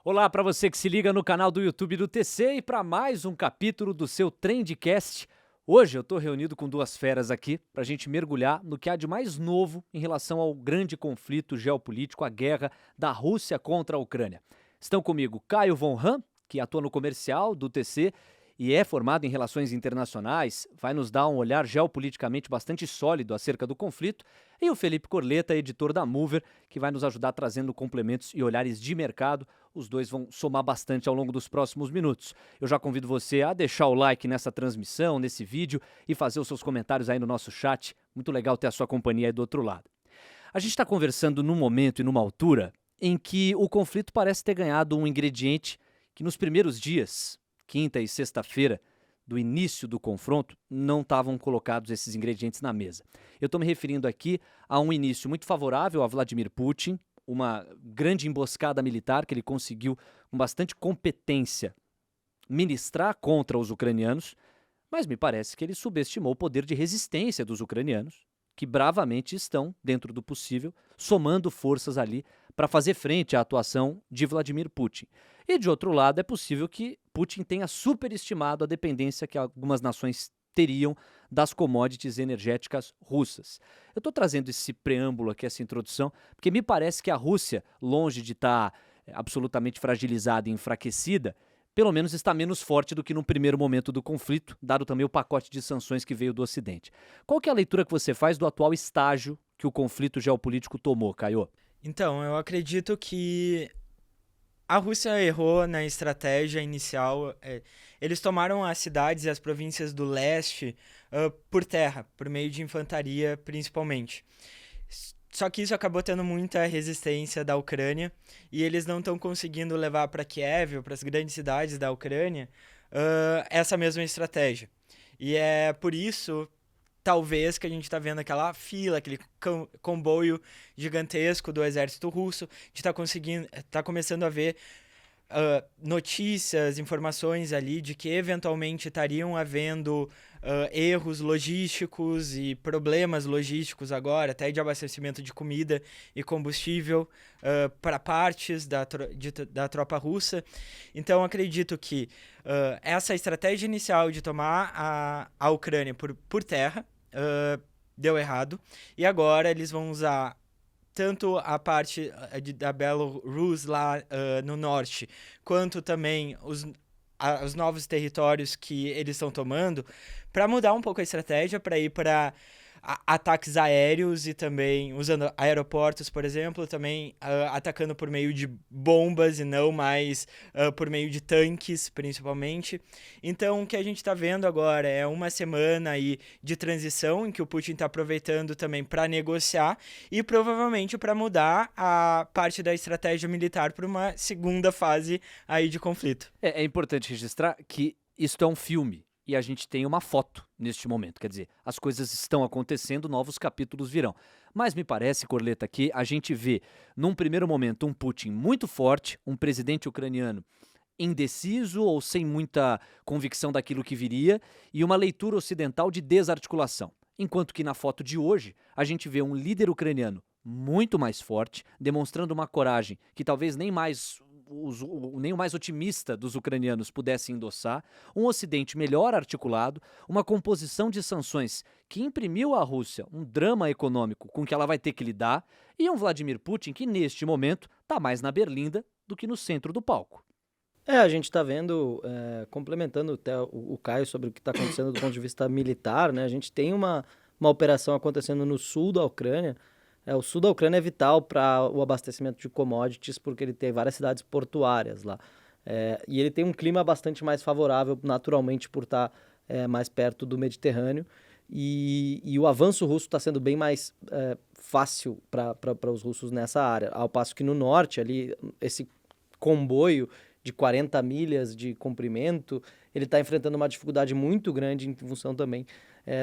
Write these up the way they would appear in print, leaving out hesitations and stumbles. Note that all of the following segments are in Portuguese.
Olá para você que se liga no canal do YouTube do TC e para mais um capítulo do seu Trendcast. Hoje eu estou reunido com duas feras aqui para a gente mergulhar no que há de mais novo em relação ao grande conflito geopolítico, a guerra da Rússia contra a Ucrânia. Estão comigo Caio Von Ham, que atua no comercial do TC e é formado em relações internacionais, vai nos dar um olhar geopoliticamente bastante sólido acerca do conflito, e o Felipe Corleta, editor da Mover, que vai nos ajudar trazendo complementos e olhares de mercado. Os dois vão somar bastante ao longo dos próximos minutos. Eu já convido você a deixar o like nessa transmissão, nesse vídeo, e fazer os seus comentários aí no nosso chat. Muito legal ter a sua companhia aí do outro lado. A gente está conversando num momento e numa altura em que o conflito parece ter ganhado um ingrediente que nos primeiros dias, quinta e sexta-feira, do início do confronto, não estavam colocados esses ingredientes na mesa. Eu estou me referindo aqui a um início muito favorável a Vladimir Putin, uma grande emboscada militar que ele conseguiu, com bastante competência, ministrar contra os ucranianos, mas me parece que ele subestimou o poder de resistência dos ucranianos, que bravamente estão, dentro do possível, somando forças ali para fazer frente à atuação de Vladimir Putin. E, de outro lado, é possível que Putin tenha superestimado a dependência que algumas nações teriam das commodities energéticas russas. Eu estou trazendo esse preâmbulo aqui, essa introdução, porque me parece que a Rússia, longe de estar absolutamente fragilizada e enfraquecida, pelo menos está menos forte do que no primeiro momento do conflito, dado também o pacote de sanções que veio do Ocidente. Qual que é a leitura que você faz do atual estágio que o conflito geopolítico tomou, Caio? Então, eu acredito que a Rússia errou na estratégia inicial. Eles tomaram as cidades e as províncias do leste por terra, por meio de infantaria principalmente. Só que isso acabou tendo muita resistência da Ucrânia e eles não estão conseguindo levar para Kiev ou para as grandes cidades da Ucrânia essa mesma estratégia. E é por isso, talvez, que a gente está vendo aquela fila, aquele comboio gigantesco do exército russo. A gente tá começando a ver notícias, informações ali de que eventualmente estariam havendo erros logísticos e problemas logísticos agora, até de abastecimento de comida e combustível para partes da tropa russa. Então acredito que essa estratégia inicial de tomar a Ucrânia por terra deu errado, e agora eles vão usar tanto a parte da Belarus lá no norte, quanto também os novos territórios que eles estão tomando, para mudar um pouco a estratégia, para ir para ataques aéreos e também usando aeroportos, por exemplo, também atacando por meio de bombas e não mais por meio de tanques, principalmente. Então, o que a gente está vendo agora é uma semana aí de transição em que o Putin está aproveitando também para negociar e provavelmente para mudar a parte da estratégia militar para uma segunda fase aí de conflito. É importante registrar que isto é um filme e a gente tem uma foto neste momento. Quer dizer, as coisas estão acontecendo, novos capítulos virão. Mas me parece, Corleta, que a gente vê, num primeiro momento, um Putin muito forte, um presidente ucraniano indeciso ou sem muita convicção daquilo que viria, e uma leitura ocidental de desarticulação. Enquanto que na foto de hoje, a gente vê um líder ucraniano muito mais forte, demonstrando uma coragem que talvez nem o mais otimista dos ucranianos pudesse endossar, um Ocidente melhor articulado, uma composição de sanções que imprimiu à Rússia um drama econômico com que ela vai ter que lidar, e um Vladimir Putin que, neste momento, está mais na berlinda do que no centro do palco. A gente está vendo, complementando até o Caio sobre o que está acontecendo do ponto de vista militar, né? A gente tem uma operação acontecendo no sul da Ucrânia. O sul da Ucrânia é vital para o abastecimento de commodities, porque ele tem várias cidades portuárias lá. E ele tem um clima bastante mais favorável, naturalmente, por estar mais perto do Mediterrâneo. E o avanço russo está sendo bem mais fácil para os russos nessa área. Ao passo que no norte, ali, esse comboio de 40 milhas de comprimento, ele está enfrentando uma dificuldade muito grande em função também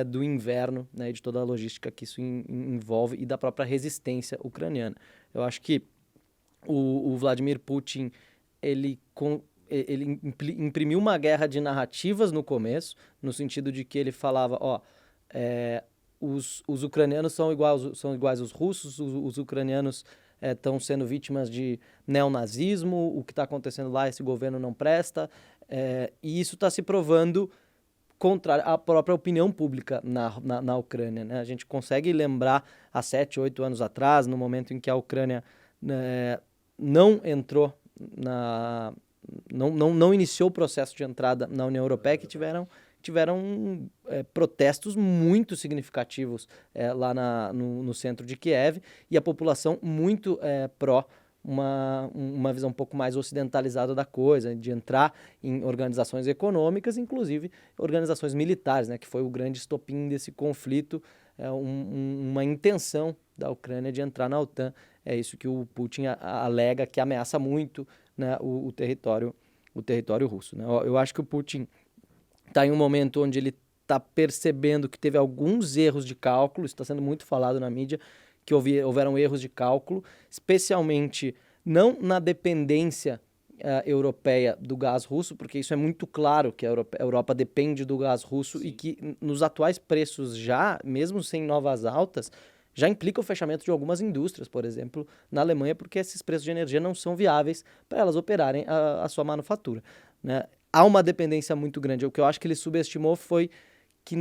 do inverno, né, e de toda a logística que isso envolve e da própria resistência ucraniana. Eu acho que o Vladimir Putin, ele imprimiu uma guerra de narrativas no começo, no sentido de que ele falava, os ucranianos são iguais aos russos, os ucranianos estão sendo vítimas de neonazismo, o que está acontecendo lá, esse governo não presta, e isso está se provando contra a própria opinião pública na Ucrânia, né? A gente consegue lembrar há 7, 8 anos atrás, no momento em que a Ucrânia não entrou não iniciou o processo de entrada na União Europeia, que tiveram protestos muito significativos lá no centro de Kiev, e a população muito pró uma visão um pouco mais ocidentalizada da coisa, de entrar em organizações econômicas, inclusive organizações militares, né, que foi o grande estopim desse conflito, uma intenção da Ucrânia de entrar na OTAN. É isso que o Putin alega, que ameaça muito, né, o território russo, né? Eu acho que o Putin está em um momento onde ele está percebendo que teve alguns erros de cálculo, isso está sendo muito falado na mídia, que houveram erros de cálculo, especialmente não na dependência europeia do gás russo, porque isso é muito claro que a Europa depende do gás russo. Sim. E que nos atuais preços já, mesmo sem novas altas, já implica o fechamento de algumas indústrias, por exemplo, na Alemanha, porque esses preços de energia não são viáveis para elas operarem a sua manufatura, né? Há uma dependência muito grande. O que eu acho que ele subestimou foi que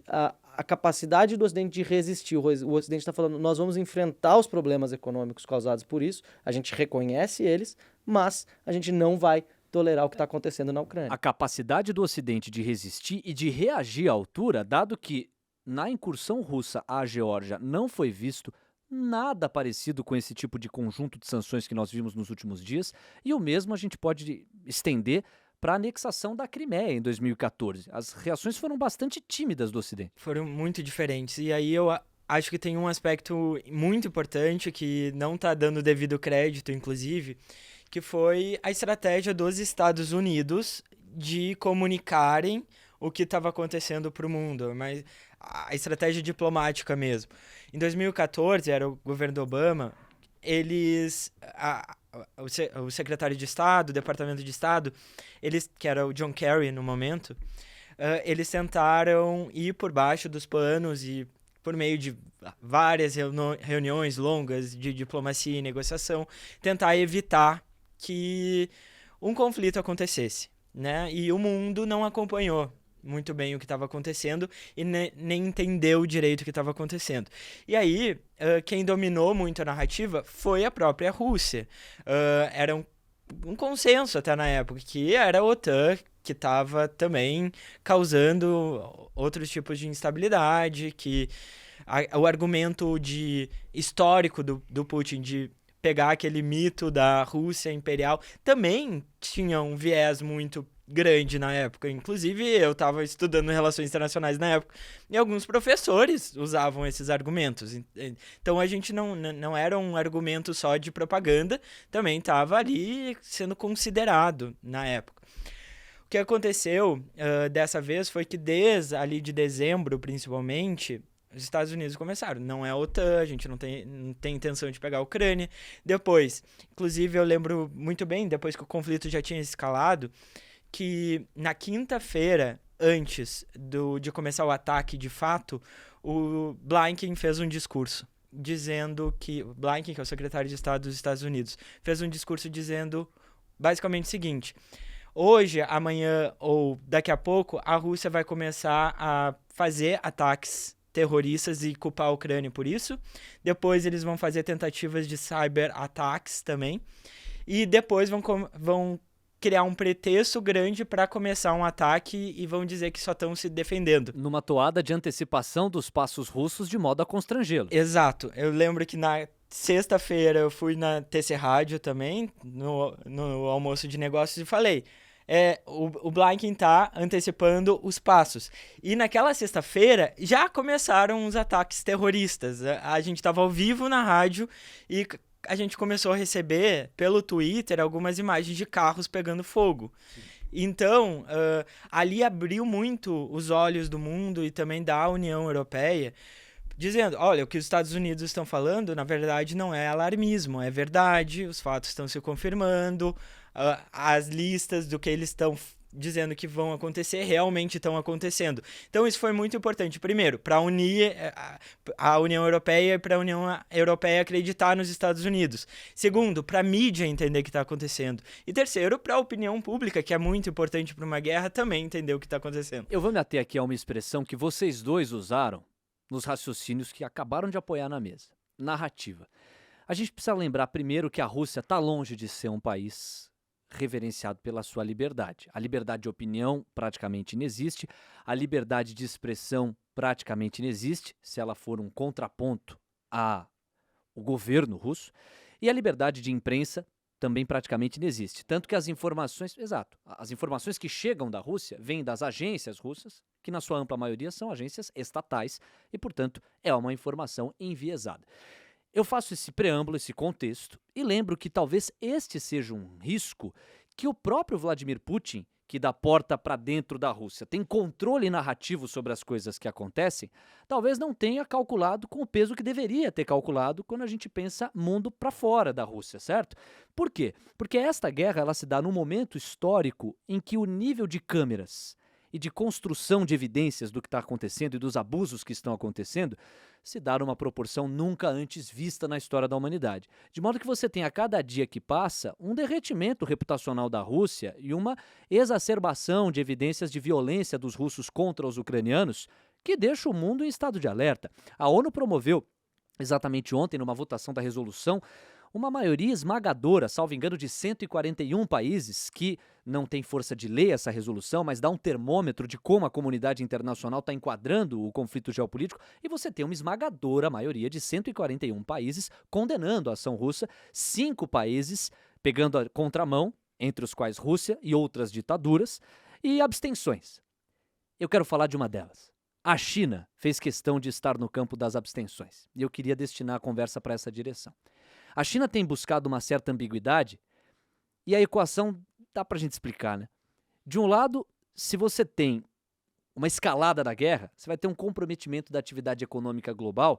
a capacidade do Ocidente de resistir. O Ocidente está falando, nós vamos enfrentar os problemas econômicos causados por isso, a gente reconhece eles, mas a gente não vai tolerar o que está acontecendo na Ucrânia. A capacidade do Ocidente de resistir e de reagir à altura, dado que na incursão russa à Geórgia não foi visto nada parecido com esse tipo de conjunto de sanções que nós vimos nos últimos dias, e o mesmo a gente pode estender para a anexação da Crimeia em 2014. As reações foram bastante tímidas do Ocidente. Foram muito diferentes. E aí eu acho que tem um aspecto muito importante que não está dando devido crédito, inclusive, que foi a estratégia dos Estados Unidos de comunicarem o que estava acontecendo para o mundo, mas a estratégia diplomática mesmo. Em 2014, era o governo do Obama, o secretário de Estado, o Departamento de Estado, que era o John Kerry no momento, eles tentaram ir por baixo dos panos e, por meio de várias reuniões longas de diplomacia e negociação, tentar evitar que um conflito acontecesse, né? E o mundo não acompanhou muito bem o que estava acontecendo e nem entendeu direito o que estava acontecendo. E aí, quem dominou muito a narrativa foi a própria Rússia. Era um consenso até na época, que era a OTAN que estava também causando outros tipos de instabilidade, que o argumento histórico do Putin de pegar aquele mito da Rússia imperial também tinha um viés muito grande na época. Inclusive, eu estava estudando relações internacionais na época e alguns professores usavam esses argumentos. Então, a gente não era um argumento só de propaganda, também estava ali sendo considerado na época. O que aconteceu dessa vez foi que desde ali de dezembro, principalmente, os Estados Unidos começaram. Não é a OTAN, a gente não tem intenção de pegar a Ucrânia. Depois, inclusive, eu lembro muito bem, depois que o conflito já tinha escalado, que na quinta-feira, antes de começar o ataque de fato, o Blinken fez um discurso dizendo que... Blinken, que é o secretário de Estado dos Estados Unidos, fez um discurso dizendo basicamente o seguinte: hoje, amanhã ou daqui a pouco, a Rússia vai começar a fazer ataques terroristas e culpar a Ucrânia por isso. Depois eles vão fazer tentativas de cyber-ataques também. E depois vão criar um pretexto grande para começar um ataque e vão dizer que só estão se defendendo. Numa toada de antecipação dos passos russos de modo a constrangê-lo. Exato. Eu lembro que na sexta-feira eu fui na TC Rádio também, no almoço de negócios, e falei... o Blinken está antecipando os passos. E naquela sexta-feira já começaram os ataques terroristas. A gente estava ao vivo na rádio e a gente começou a receber pelo Twitter algumas imagens de carros pegando fogo. Sim. Então, ali abriu muito os olhos do mundo e também da União Europeia, dizendo, olha, o que os Estados Unidos estão falando, na verdade, não é alarmismo, é verdade, os fatos estão se confirmando, as listas do que eles estão dizendo que vão acontecer, realmente estão acontecendo. Então isso foi muito importante, primeiro, para unir a União Europeia e para a União Europeia acreditar nos Estados Unidos. Segundo, para a mídia entender o que está acontecendo. E terceiro, para a opinião pública, que é muito importante para uma guerra, também entender o que está acontecendo. Eu vou me ater aqui a uma expressão que vocês dois usaram nos raciocínios que acabaram de apoiar na mesa. Narrativa. A gente precisa lembrar primeiro que a Rússia está longe de ser um país reverenciado pela sua liberdade. A liberdade de opinião praticamente inexiste, a liberdade de expressão praticamente inexiste, se ela for um contraponto ao governo russo, e a liberdade de imprensa também praticamente inexiste. Tanto que as informações que chegam da Rússia vêm das agências russas, que na sua ampla maioria são agências estatais e, portanto, é uma informação enviesada. Eu faço esse preâmbulo, esse contexto, e lembro que talvez este seja um risco que o próprio Vladimir Putin, que da porta para dentro da Rússia tem controle narrativo sobre as coisas que acontecem, talvez não tenha calculado com o peso que deveria ter calculado quando a gente pensa mundo para fora da Rússia, certo? Por quê? Porque esta guerra ela se dá num momento histórico em que o nível de câmeras e de construção de evidências do que está acontecendo e dos abusos que estão acontecendo se dá numa proporção nunca antes vista na história da humanidade. De modo que você tem a cada dia que passa um derretimento reputacional da Rússia e uma exacerbação de evidências de violência dos russos contra os ucranianos que deixa o mundo em estado de alerta. A ONU promoveu exatamente ontem, numa votação da resolução, uma maioria esmagadora, salvo engano, de 141 países, que não tem força de lei essa resolução, mas dá um termômetro de como a comunidade internacional está enquadrando o conflito geopolítico, e você tem uma esmagadora maioria de 141 países condenando a ação russa, 5 países pegando a contramão, entre os quais Rússia e outras ditaduras, e abstenções. Eu quero falar de uma delas. A China fez questão de estar no campo das abstenções, e eu queria destinar a conversa para essa direção. A China tem buscado uma certa ambiguidade e a equação dá para a gente explicar, né? De um lado, se você tem uma escalada da guerra, você vai ter um comprometimento da atividade econômica global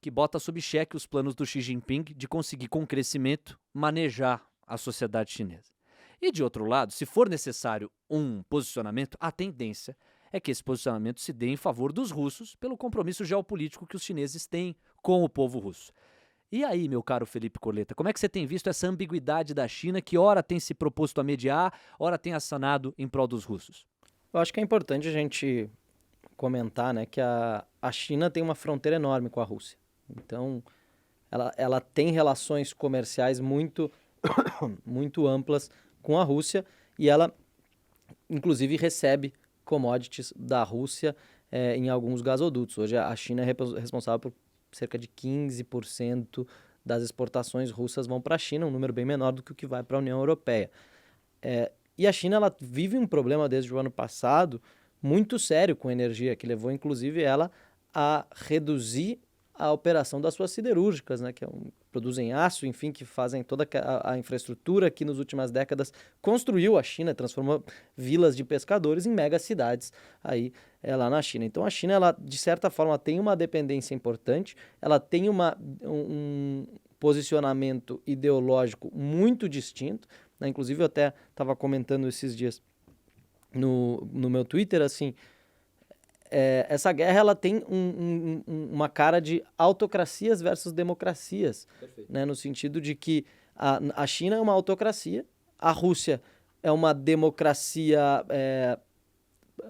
que bota sob xeque os planos do Xi Jinping de conseguir, com crescimento, manejar a sociedade chinesa. E de outro lado, se for necessário um posicionamento, a tendência é que esse posicionamento se dê em favor dos russos pelo compromisso geopolítico que os chineses têm com o povo russo. E aí, meu caro Felipe Corleta, como é que você tem visto essa ambiguidade da China que ora tem se proposto a mediar, ora tem acionado em prol dos russos? Eu acho que é importante a gente comentar, né, que a China tem uma fronteira enorme com a Rússia. Então, ela tem relações comerciais muito, muito amplas com a Rússia e ela, inclusive, recebe commodities da Rússia em alguns gasodutos. Hoje, a China é responsável por cerca de 15% das exportações russas vão para a China, um número bem menor do que o que vai para a União Europeia. E a China ela vive um problema desde o ano passado muito sério com energia, que levou inclusive ela a reduzir a operação das suas siderúrgicas, né, que produzem aço, enfim, que fazem toda a infraestrutura que nas últimas décadas construiu a China, transformou vilas de pescadores em megacidades aí lá na China. Então a China, ela, de certa forma, tem uma dependência importante, ela tem um posicionamento ideológico muito distinto, né? Inclusive eu até estava comentando esses dias no meu Twitter, assim, essa guerra ela tem uma cara de autocracias versus democracias, né? No sentido de que a China é uma autocracia, a Rússia é uma democracia,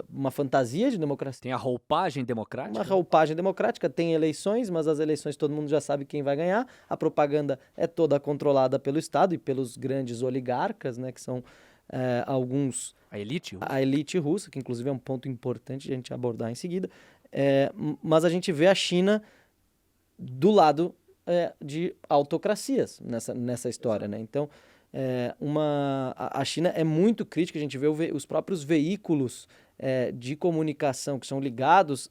uma fantasia de democracia. Tem a roupagem democrática? Uma roupagem democrática, tem eleições, mas as eleições todo mundo já sabe quem vai ganhar, a propaganda é toda controlada pelo Estado e pelos grandes oligarcas, né, que são alguns... A elite russa? A elite russa, que inclusive é um ponto importante de a gente abordar em seguida. Mas a gente vê a China do lado de autocracias nessa história, né? Então, a China é muito crítica, a gente vê os próprios veículos de comunicação que são ligados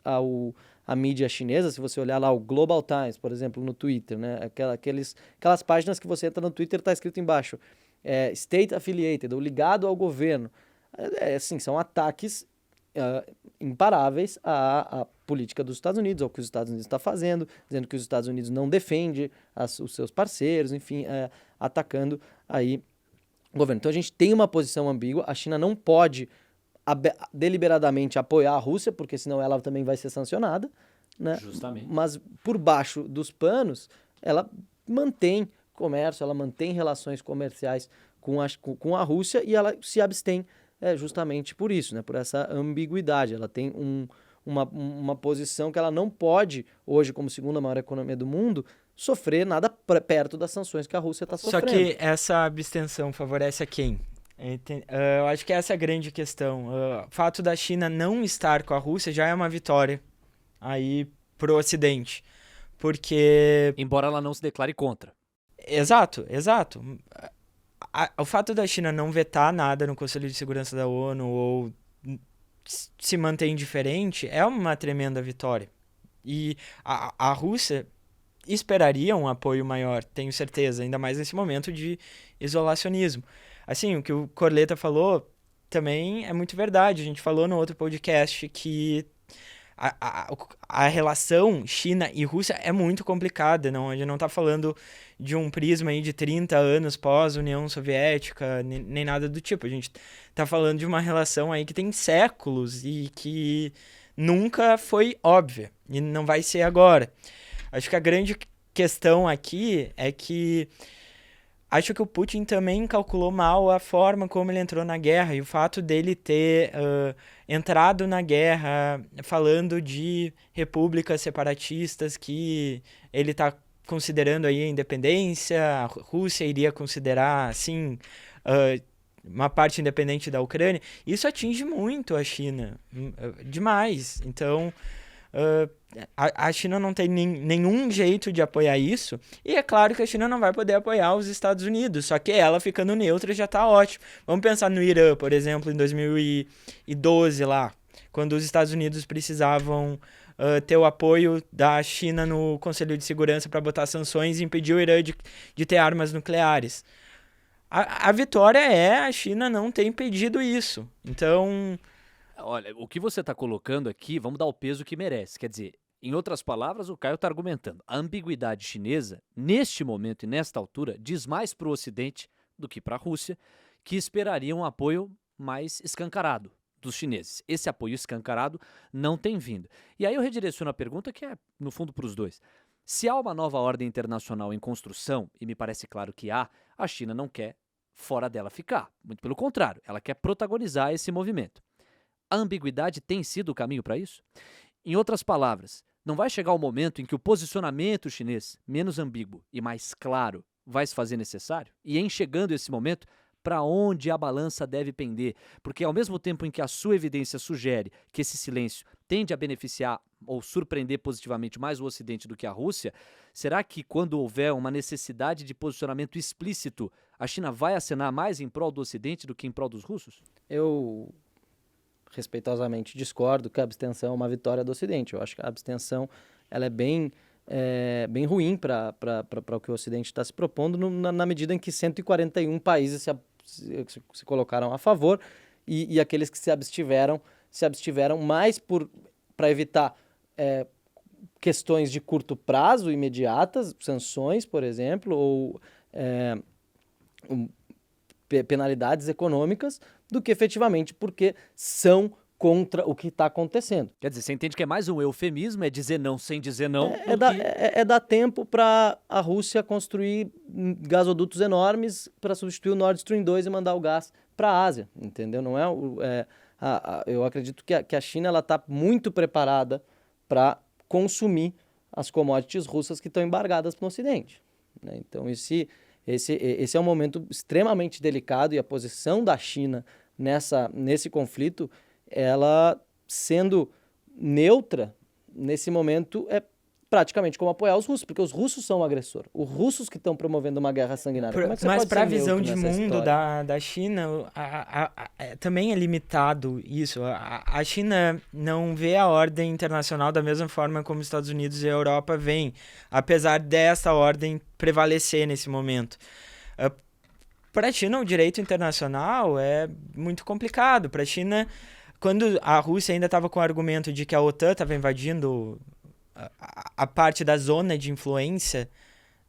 à mídia chinesa. Se você olhar lá o Global Times, por exemplo, no Twitter, né? Aquelas páginas que você entra no Twitter, está escrito embaixo, State Affiliated, ou ligado ao governo. Assim, são ataques imparáveis à política dos Estados Unidos, ao que os Estados Unidos está fazendo, dizendo que os Estados Unidos não defende os seus parceiros, enfim, atacando aí governo. Então a gente tem uma posição ambígua, a China não pode deliberadamente apoiar a Rússia, porque senão ela também vai ser sancionada, né? Justamente. Mas por baixo dos panos, ela mantém comércio, ela mantém relações comerciais com a Rússia e ela se abstém justamente por isso, né? Por essa ambiguidade. Ela tem uma posição que ela não pode, hoje como segunda maior economia do mundo, sofrer nada perto das sanções que a Rússia está sofrendo. Só que essa abstenção favorece a quem? Eu acho que essa é a grande questão. O fato da China não estar com a Rússia já é uma vitória aí pro Ocidente. Porque... Embora ela não se declare contra. Exato. O fato da China não vetar nada no Conselho de Segurança da ONU ou se manter indiferente é uma tremenda vitória. E a Rússia esperaria um apoio maior, tenho certeza, ainda mais nesse momento de isolacionismo. Assim, o que o Corleta falou também é muito verdade. A gente falou no outro podcast que a relação China e Rússia é muito complicada. A gente não está falando de um prisma aí de 30 anos pós-União Soviética, nem nada do tipo. A gente está falando de uma relação aí que tem séculos e que nunca foi óbvia e não vai ser agora. Acho que a grande questão aqui é que acho que o Putin também calculou mal a forma como ele entrou na guerra e o fato dele ter entrado na guerra falando de repúblicas separatistas que ele está considerando aí a independência, a Rússia iria considerar, assim, uma parte independente da Ucrânia. Isso atinge muito a China, demais. Então... a China não tem nenhum jeito de apoiar isso, e é claro que a China não vai poder apoiar os Estados Unidos, só que ela ficando neutra já tá ótimo. Vamos pensar no Irã, por exemplo, em 2012 lá, quando os Estados Unidos precisavam ter o apoio da China no Conselho de Segurança para botar sanções e impedir o Irã de ter armas nucleares. A vitória é a China não ter impedido isso. Então... Olha, o que você está colocando aqui, vamos dar o peso que merece. Quer dizer, em outras palavras, o Caio está argumentando. A ambiguidade chinesa, neste momento e nesta altura, diz mais para o Ocidente do que para a Rússia, que esperaria um apoio mais escancarado dos chineses. Esse apoio escancarado não tem vindo. E aí eu redireciono a pergunta que é, no fundo, para os dois. Se há uma nova ordem internacional em construção, e me parece claro que há, a China não quer fora dela ficar. Muito pelo contrário, ela quer protagonizar esse movimento. A ambiguidade tem sido o caminho para isso? Em outras palavras, não vai chegar o momento em que o posicionamento chinês, menos ambíguo e mais claro, vai se fazer necessário? E em chegando esse momento, para onde a balança deve pender? Porque ao mesmo tempo em que a sua evidência sugere que esse silêncio tende a beneficiar ou surpreender positivamente mais o Ocidente do que a Rússia, será que quando houver uma necessidade de posicionamento explícito, a China vai acenar mais em prol do Ocidente do que em prol dos russos? Eu respeitosamente discordo que a abstenção é uma vitória do Ocidente. Eu acho que a abstenção ela é bem ruim para o que o Ocidente está se propondo na medida em que 141 países se colocaram a favor e aqueles que se abstiveram mais para evitar questões de curto prazo, imediatas, sanções, por exemplo, ou penalidades econômicas, do que efetivamente porque são contra o que está acontecendo. Quer dizer, você entende que é mais um eufemismo, é dizer não sem dizer não? Dar tempo para a Rússia construir gasodutos enormes para substituir o Nord Stream 2 e mandar o gás para a Ásia, entendeu? Não eu acredito que a China está muito preparada para consumir as commodities russas que estão embargadas no Ocidente, né? Então, esse é um momento extremamente delicado e a posição da China nesse conflito, ela sendo neutra nesse momento é praticamente como apoiar os russos, porque os russos são o agressor. Os russos que estão promovendo uma guerra sanguinária. Mas para a visão de mundo da China, também é limitado isso. A China não vê a ordem internacional da mesma forma como os Estados Unidos e a Europa veem, apesar dessa ordem prevalecer nesse momento. Para a China, o direito internacional é muito complicado. Para a China, quando a Rússia ainda estava com o argumento de que a OTAN estava invadindo a parte da zona de influência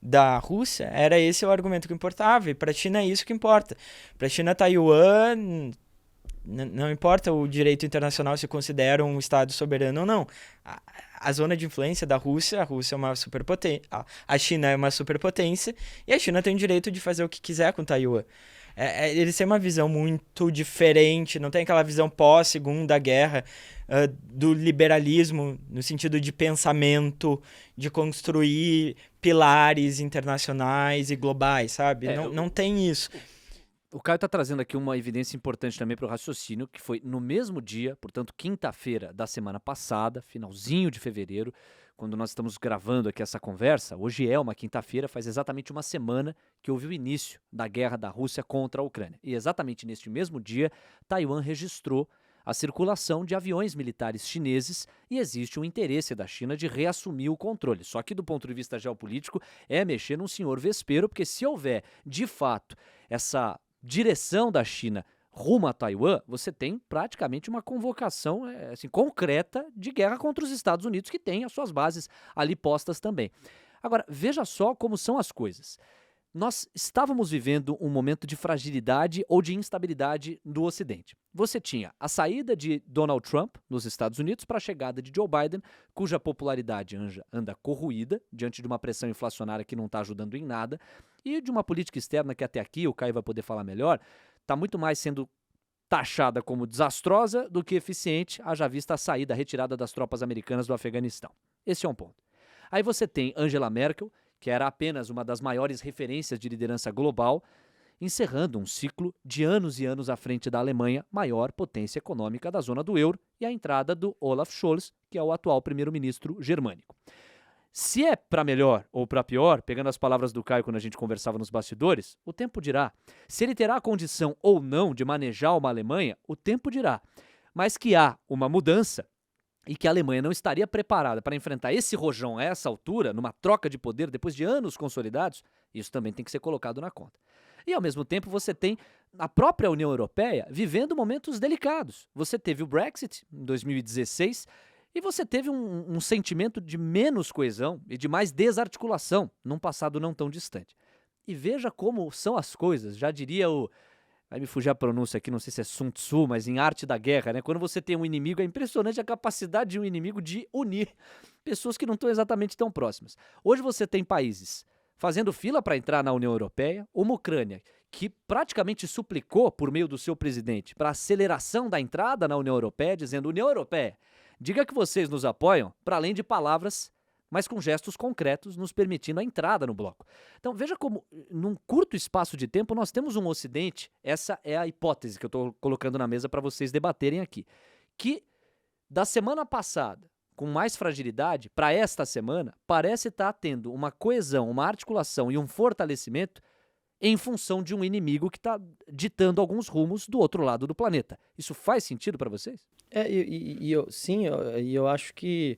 da Rússia, era esse o argumento que importava, e para a China é isso que importa. Para a China, Taiwan, não importa o direito internacional se considera um Estado soberano ou não. A zona de influência da Rússia, a Rússia é uma superpotência, a China é uma superpotência, e a China tem o direito de fazer o que quiser com Taiwan. Eles têm uma visão muito diferente, não tem aquela visão pós-Segunda Guerra do liberalismo, no sentido de pensamento, de construir pilares internacionais e globais, sabe? Não tem isso. O Caio está trazendo aqui uma evidência importante também para o raciocínio, que foi no mesmo dia, portanto, quinta-feira da semana passada, finalzinho de fevereiro, quando nós estamos gravando aqui essa conversa. Hoje é uma quinta-feira, faz exatamente uma semana que houve o início da guerra da Rússia contra a Ucrânia. E exatamente neste mesmo dia, Taiwan registrou a circulação de aviões militares chineses e existe um interesse da China de reassumir o controle. Só que do ponto de vista geopolítico é mexer num senhor vespeiro, porque se houver de fato essa direção da China rumo a Taiwan, você tem praticamente uma convocação assim, concreta de guerra contra os Estados Unidos, que tem as suas bases ali postas também. Agora, veja só como são as coisas. Nós estávamos vivendo um momento de fragilidade ou de instabilidade do Ocidente. Você tinha a saída de Donald Trump nos Estados Unidos para a chegada de Joe Biden, cuja popularidade anda corroída diante de uma pressão inflacionária que não está ajudando em nada, e de uma política externa que até aqui, o Caio vai poder falar melhor, está muito mais sendo taxada como desastrosa do que eficiente, haja vista a saída, a retirada das tropas americanas do Afeganistão. Esse é um ponto. Aí você tem Angela Merkel, que era apenas uma das maiores referências de liderança global, encerrando um ciclo de anos e anos à frente da Alemanha, maior potência econômica da zona do euro, e a entrada do Olaf Scholz, que é o atual primeiro-ministro germânico. Se é para melhor ou para pior, pegando as palavras do Caio quando a gente conversava nos bastidores, o tempo dirá. Se ele terá a condição ou não de manejar uma Alemanha, o tempo dirá. Mas que há uma mudança e que a Alemanha não estaria preparada para enfrentar esse rojão a essa altura, numa troca de poder depois de anos consolidados, isso também tem que ser colocado na conta. E, ao mesmo tempo, você tem a própria União Europeia vivendo momentos delicados. Você teve o Brexit em 2016 e você teve um sentimento de menos coesão e de mais desarticulação num passado não tão distante. E veja como são as coisas, já diria o... Vai me fugir a pronúncia aqui, não sei se é Sun Tzu, mas em Arte da Guerra, né? Quando você tem um inimigo, é impressionante a capacidade de um inimigo de unir pessoas que não estão exatamente tão próximas. Hoje você tem países fazendo fila para entrar na União Europeia, uma Ucrânia que praticamente suplicou, por meio do seu presidente, para a aceleração da entrada na União Europeia, dizendo: União Europeia, diga que vocês nos apoiam, para além de palavras, mas com gestos concretos, nos permitindo a entrada no bloco. Então veja como, num curto espaço de tempo, nós temos um Ocidente, essa é a hipótese que eu estou colocando na mesa para vocês debaterem aqui, que da semana passada, com mais fragilidade, para esta semana, parece estar tendo uma coesão, uma articulação e um fortalecimento em função de um inimigo que está ditando alguns rumos do outro lado do planeta. Isso faz sentido para vocês? Eu acho que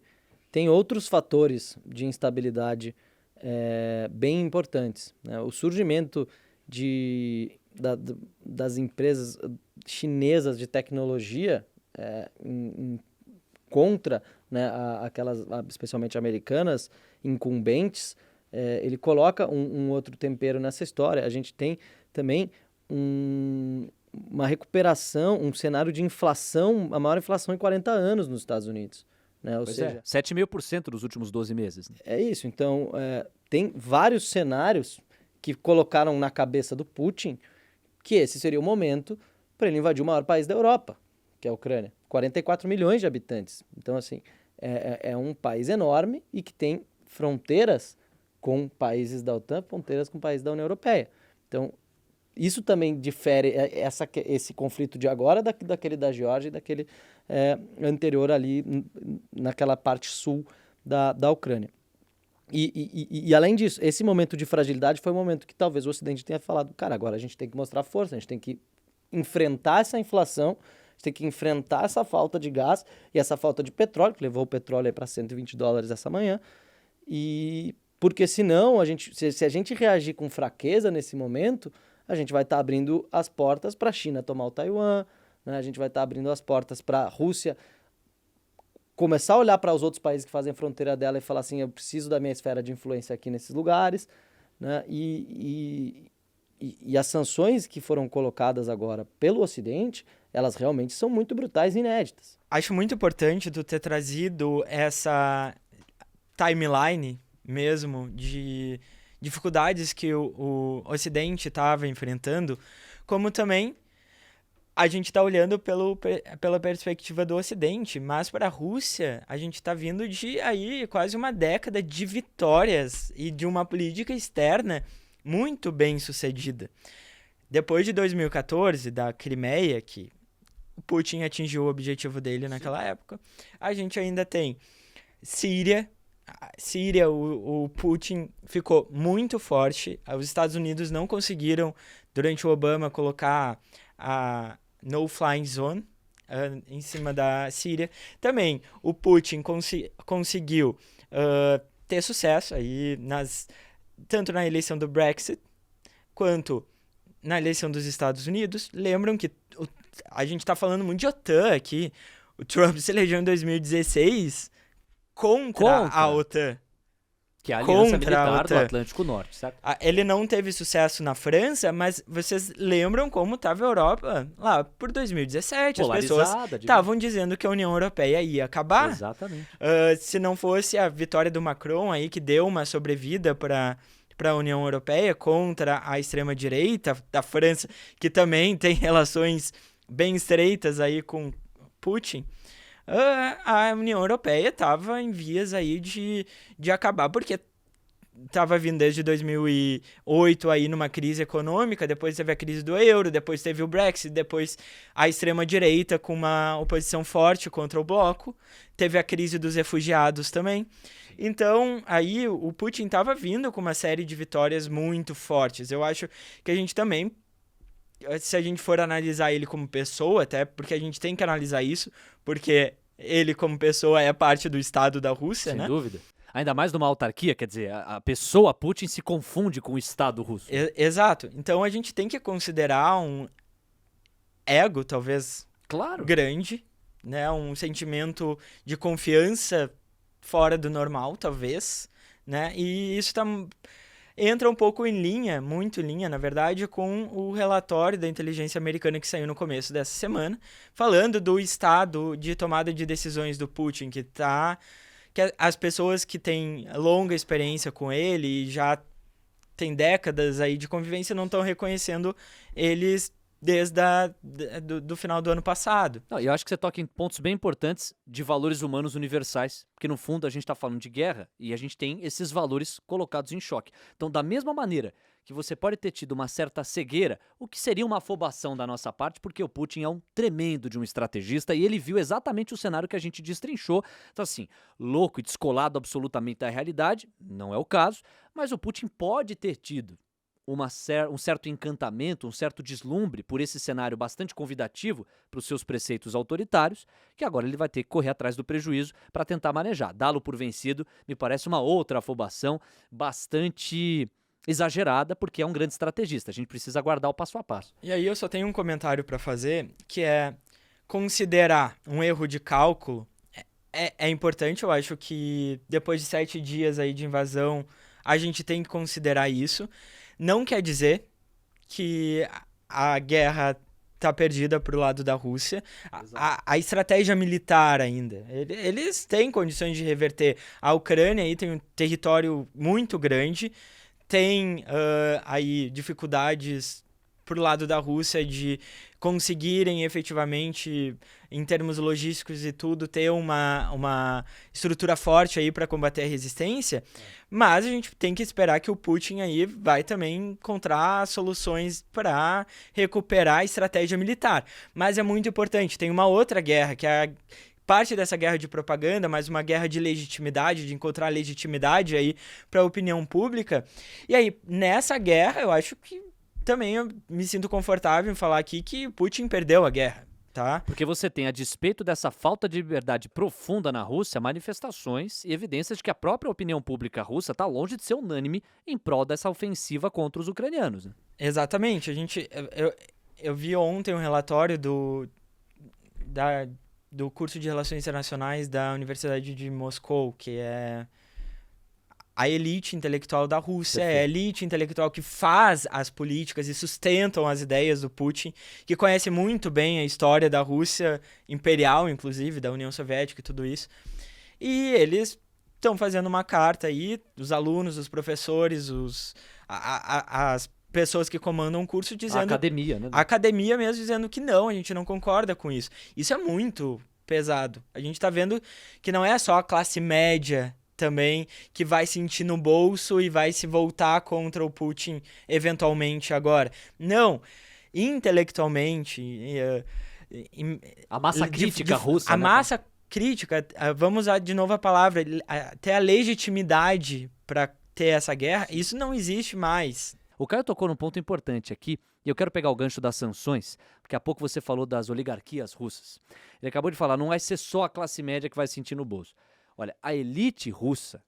tem outros fatores de instabilidade bem importantes, né? O surgimento das empresas chinesas de tecnologia contra, né, aquelas, especialmente americanas, incumbentes, ele coloca um outro tempero nessa história. A gente tem também uma recuperação, um cenário de inflação, a maior inflação em 40 anos nos Estados Unidos. Né? Ou seja, 7,5% nos últimos 12 meses. Né? É isso. Então, tem vários cenários que colocaram na cabeça do Putin que esse seria o momento para ele invadir o maior país da Europa, que é a Ucrânia. 44 milhões de habitantes. Então, assim, é um país enorme e que tem fronteiras com países da OTAN, fronteiras com países da União Europeia. Então, isso também difere esse conflito de agora daquele da Geórgia e daquele anterior ali naquela parte sul da Ucrânia. E além disso, esse momento de fragilidade foi um momento que talvez o Ocidente tenha falado: cara, agora a gente tem que mostrar força, a gente tem que enfrentar essa inflação, a gente tem que enfrentar essa falta de gás e essa falta de petróleo, que levou o petróleo para $120 essa manhã, porque senão, se a gente reagir com fraqueza nesse momento, a gente vai estar abrindo as portas para a China tomar o Taiwan, né? A gente vai estar abrindo as portas para a Rússia começar a olhar para os outros países que fazem fronteira dela e falar assim: eu preciso da minha esfera de influência aqui nesses lugares. né? E as sanções que foram colocadas agora pelo Ocidente, elas realmente são muito brutais e inéditas. Acho muito importante tu ter trazido essa timeline mesmo de dificuldades que o Ocidente estava enfrentando, como também a gente está olhando pela perspectiva do Ocidente, mas para a Rússia a gente está vindo de aí quase uma década de vitórias e de uma política externa muito bem sucedida. Depois de 2014, da Crimeia, que o Putin atingiu o objetivo dele naquela época, a gente ainda tem Síria. Síria, o Putin ficou muito forte. Os Estados Unidos não conseguiram, durante o Obama, colocar a no-flying zone em cima da Síria. Também o Putin conseguiu ter sucesso aí tanto na eleição do Brexit quanto na eleição dos Estados Unidos. Lembram que a gente está falando muito de OTAN aqui. O Trump se elegeu em 2016 contra a OTAN. Que é a aliança Contra a militar do OTAN. Atlântico Norte, certo? Ele não teve sucesso na França, mas vocês lembram como estava a Europa lá por 2017? As pessoas Polarizada, estavam dizendo que a União Europeia ia acabar. Exatamente. Se não fosse a vitória do Macron aí, que deu uma sobrevida para a União Europeia contra a extrema-direita da França, que também tem relações bem estreitas aí com Putin, a União Europeia estava em vias aí de acabar, porque estava vindo desde 2008 aí numa crise econômica, depois teve a crise do euro, depois teve o Brexit, depois a extrema-direita com uma oposição forte contra o bloco, teve a crise dos refugiados também. Então, aí o Putin estava vindo com uma série de vitórias muito fortes. Eu acho que a gente também, se a gente for analisar ele como pessoa, até porque a gente tem que analisar isso, porque ele como pessoa é parte do Estado da Rússia, Sem né? dúvida. Ainda mais numa autarquia, quer dizer, a pessoa Putin se confunde com o Estado russo. Exato. Então a gente tem que considerar um ego, talvez, Claro. grande, né? Um sentimento de confiança fora do normal, talvez, né? E isso entra um pouco em linha, muito em linha, na verdade, com o relatório da inteligência americana que saiu no começo dessa semana, falando do estado de tomada de decisões do Putin, que as pessoas que têm longa experiência com ele e já tem décadas aí de convivência não estão reconhecendo eles desde do final do ano passado. Não, eu acho que você toca em pontos bem importantes de valores humanos universais, porque no fundo a gente está falando de guerra e a gente tem esses valores colocados em choque. Então, da mesma maneira que você pode ter tido uma certa cegueira, o que seria uma afobação da nossa parte, porque o Putin é um tremendo de um estrategista e ele viu exatamente o cenário que a gente destrinchou. Então, assim, louco e descolado absolutamente da realidade, não é o caso, mas o Putin pode ter tido um certo encantamento, um certo deslumbre por esse cenário bastante convidativo para os seus preceitos autoritários, que agora ele vai ter que correr atrás do prejuízo para tentar manejar. Dá-lo por vencido me parece uma outra afobação bastante exagerada, porque é um grande estrategista. A gente precisa aguardar o passo a passo. E aí eu só tenho um comentário para fazer, que é considerar um erro de cálculo é importante. Eu acho que depois de 7 dias aí de invasão, a gente tem que considerar isso. Não quer dizer que a guerra está perdida pro lado da Rússia. A estratégia militar ainda. Eles têm condições de reverter. A Ucrânia aí tem um território muito grande, tem aí dificuldades pro lado da Rússia de conseguirem efetivamente, em termos logísticos e tudo, ter uma estrutura forte aí para combater a resistência, mas a gente tem que esperar que o Putin aí vai também encontrar soluções para recuperar a estratégia militar. Mas é muito importante, tem uma outra guerra, que é parte dessa guerra de propaganda, mas uma guerra de legitimidade, de encontrar legitimidade aí para a opinião pública. E aí, nessa guerra, eu acho que também eu me sinto confortável em falar aqui que Putin perdeu a guerra, tá? Porque você tem, a despeito dessa falta de liberdade profunda na Rússia, manifestações e evidências de que a própria opinião pública russa está longe de ser unânime em prol dessa ofensiva contra os ucranianos, né? Exatamente. Eu vi ontem um relatório do curso de Relações Internacionais da Universidade de Moscou, que é a elite intelectual da Rússia, é a Perfeito. elite intelectual que faz as políticas e sustentam as ideias do Putin, que conhece muito bem a história da Rússia imperial, inclusive, da União Soviética e tudo isso. E eles estão fazendo uma carta aí, os alunos, os professores, as pessoas que comandam o curso A dizendo... academia, né? A academia mesmo dizendo que não, a gente não concorda com isso. Isso é muito pesado. A gente tá vendo que não é só a classe média também que vai sentir no bolso e vai se voltar contra o Putin eventualmente agora. Não. Intelectualmente, A massa crítica russa, a né? massa crítica, vamos usar de novo a palavra, ter a legitimidade para ter essa guerra, isso não existe mais. O Caio tocou num ponto importante aqui, e eu quero pegar o gancho das sanções, porque há pouco você falou das oligarquias russas. Ele acabou de falar, não vai ser só a classe média que vai sentir no bolso. Olha, a elite russa,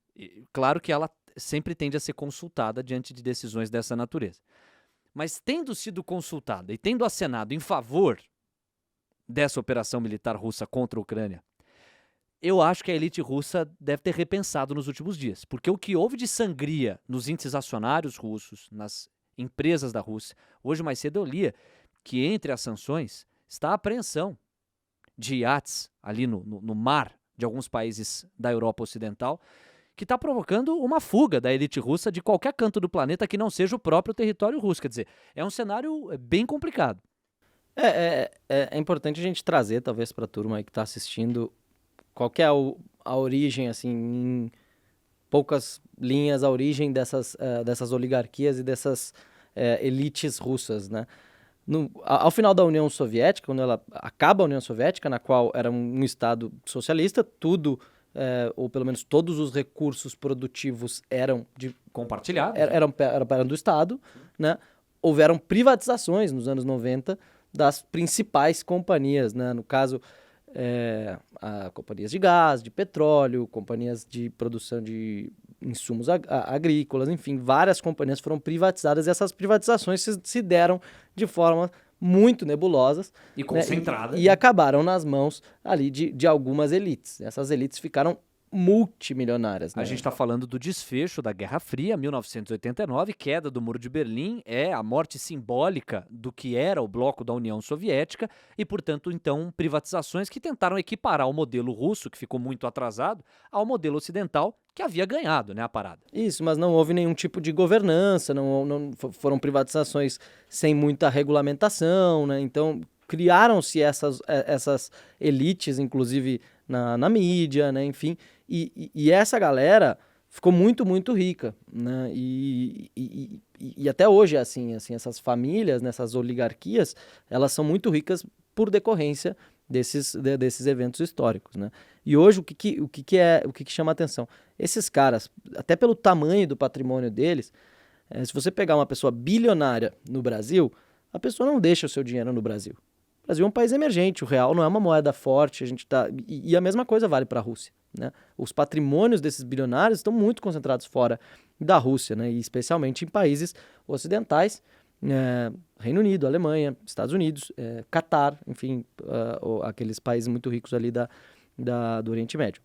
claro que ela sempre tende a ser consultada diante de decisões dessa natureza. Mas tendo sido consultada e tendo acenado em favor dessa operação militar russa contra a Ucrânia, eu acho que a elite russa deve ter repensado nos últimos dias, porque o que houve de sangria nos índices acionários russos, nas empresas da Rússia, hoje mais cedo eu lia que entre as sanções está a apreensão de iates ali no mar de alguns países da Europa Ocidental, que está provocando uma fuga da elite russa de qualquer canto do planeta que não seja o próprio território russo. Quer dizer, é um cenário bem complicado. É importante a gente trazer, talvez, para a turma aí que está assistindo, qual que é a origem, assim, em poucas linhas, a origem dessas oligarquias e dessas elites russas, né? Ao final da União Soviética, quando ela acaba a União Soviética, na qual era um Estado socialista, tudo, ou pelo menos todos os recursos produtivos eram Compartilhado. eram do Estado, né? Houveram privatizações nos anos 90 das principais companhias, né? No caso, companhias de gás, de petróleo, companhias de produção de insumos agrícolas, enfim, várias companhias foram privatizadas e essas privatizações se deram de forma muito nebulosas E concentrada. e acabaram nas mãos ali de algumas elites. Essas elites ficaram multimilionárias, né? A gente está falando do desfecho da Guerra Fria, 1989, queda do Muro de Berlim, é a morte simbólica do que era o bloco da União Soviética e, portanto, então, privatizações que tentaram equiparar o modelo russo, que ficou muito atrasado, ao modelo ocidental, que havia ganhado, né, a parada. Isso, mas não houve nenhum tipo de governança, não foram privatizações sem muita regulamentação, né? Então, criaram-se essas elites, inclusive na mídia, né? Enfim, e essa galera ficou muito, muito rica, né? E até hoje é assim, essas famílias, nessas oligarquias, elas são muito ricas por decorrência desses eventos históricos, né? E hoje o que chama a atenção? Esses caras, até pelo tamanho do patrimônio deles, se você pegar uma pessoa bilionária no Brasil, a pessoa não deixa o seu dinheiro no Brasil. O Brasil é um país emergente, o real não é uma moeda forte, e a mesma coisa vale para a Rússia, né? Os patrimônios desses bilionários estão muito concentrados fora da Rússia, né? E especialmente em países ocidentais, Reino Unido, Alemanha, Estados Unidos, Catar, enfim, aqueles países muito ricos ali do Oriente Médio.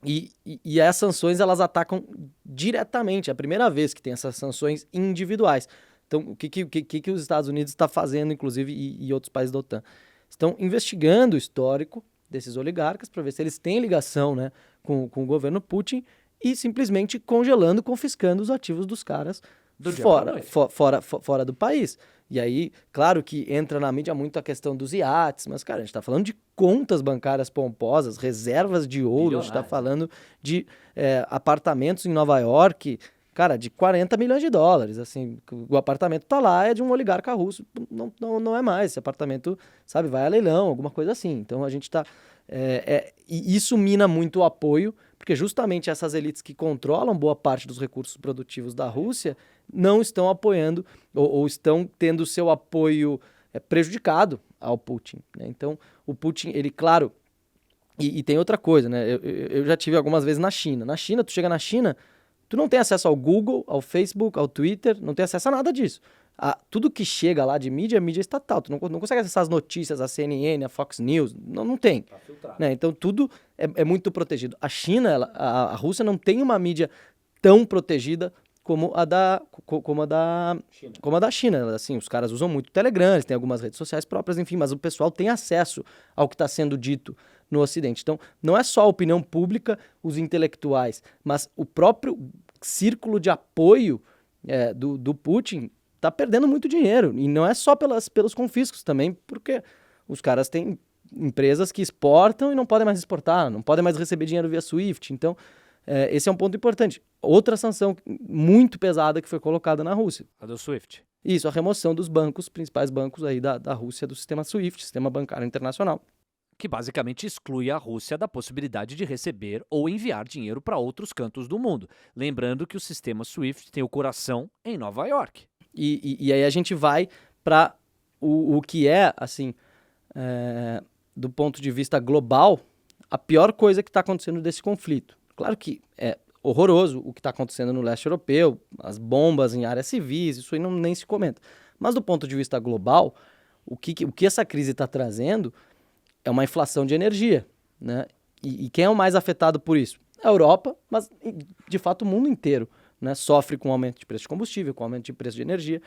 E as sanções, elas atacam diretamente, é a primeira vez que tem essas sanções individuais. Então, o que os Estados Unidos está fazendo, inclusive, e outros países da OTAN? Estão investigando o histórico desses oligarcas para ver se eles têm ligação, né, com o governo Putin e simplesmente congelando, confiscando os ativos dos caras fora do país. E aí, claro que entra na mídia muito a questão dos iates, mas, cara, a gente está falando de contas bancárias pomposas, reservas de ouro, a gente está falando de apartamentos em Nova York, cara, de 40 milhões de dólares, assim, o apartamento tá lá, é de um oligarca russo, não é mais, esse apartamento, sabe, vai a leilão, alguma coisa assim. Então a gente tá, e isso mina muito o apoio, porque justamente essas elites que controlam boa parte dos recursos produtivos da Rússia não estão apoiando, ou estão tendo seu apoio prejudicado ao Putin, né? Então o Putin, ele, claro, e tem outra coisa, né, eu já tive algumas vezes na China, tu chega na China, tu não tem acesso ao Google, ao Facebook, ao Twitter, não tem acesso a nada disso. Tudo que chega lá de mídia é mídia estatal. Tu não consegue acessar as notícias, a CNN, a Fox News, não tem. Tá, né? Então tudo é muito protegido. A China, a Rússia não tem uma mídia tão protegida como a da China. Assim, os caras usam muito o Telegram, eles têm algumas redes sociais próprias, enfim, mas o pessoal tem acesso ao que está sendo dito no Ocidente. Então, não é só a opinião pública, os intelectuais, mas o próprio círculo de apoio do Putin está perdendo muito dinheiro. E não é só pelos confiscos também, porque os caras têm empresas que exportam e não podem mais exportar, não podem mais receber dinheiro via SWIFT. Então, esse é um ponto importante. Outra sanção muito pesada que foi colocada na Rússia. A do SWIFT. Isso, a remoção dos principais bancos aí da Rússia do sistema SWIFT, Sistema Bancário Internacional. Que basicamente exclui a Rússia da possibilidade de receber ou enviar dinheiro para outros cantos do mundo. Lembrando que o sistema SWIFT tem o coração em Nova York. E aí a gente vai para o que é, assim, do ponto de vista global, a pior coisa que está acontecendo desse conflito. Claro que é horroroso o que está acontecendo no leste europeu, as bombas em áreas civis, isso aí nem se comenta. Mas do ponto de vista global, o que essa crise está trazendo é uma inflação de energia, né? E quem é o mais afetado por isso? A Europa, mas de fato o mundo inteiro, né? Sofre com aumento de preço de combustível, com aumento de preço de energia.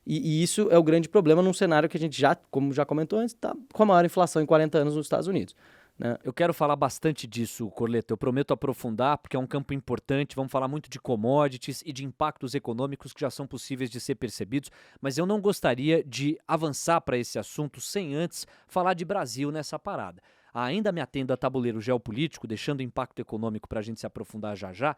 E isso é o grande problema num cenário que a gente como já comentou antes, está com a maior inflação em 40 anos nos Estados Unidos. Né? Eu quero falar bastante disso, Corleto. Eu prometo aprofundar, porque é um campo importante. Vamos falar muito de commodities e de impactos econômicos que já são possíveis de ser percebidos, mas eu não gostaria de avançar para esse assunto sem antes falar de Brasil nessa parada. Ainda me atendo a tabuleiro geopolítico, deixando o impacto econômico para a gente se aprofundar já já.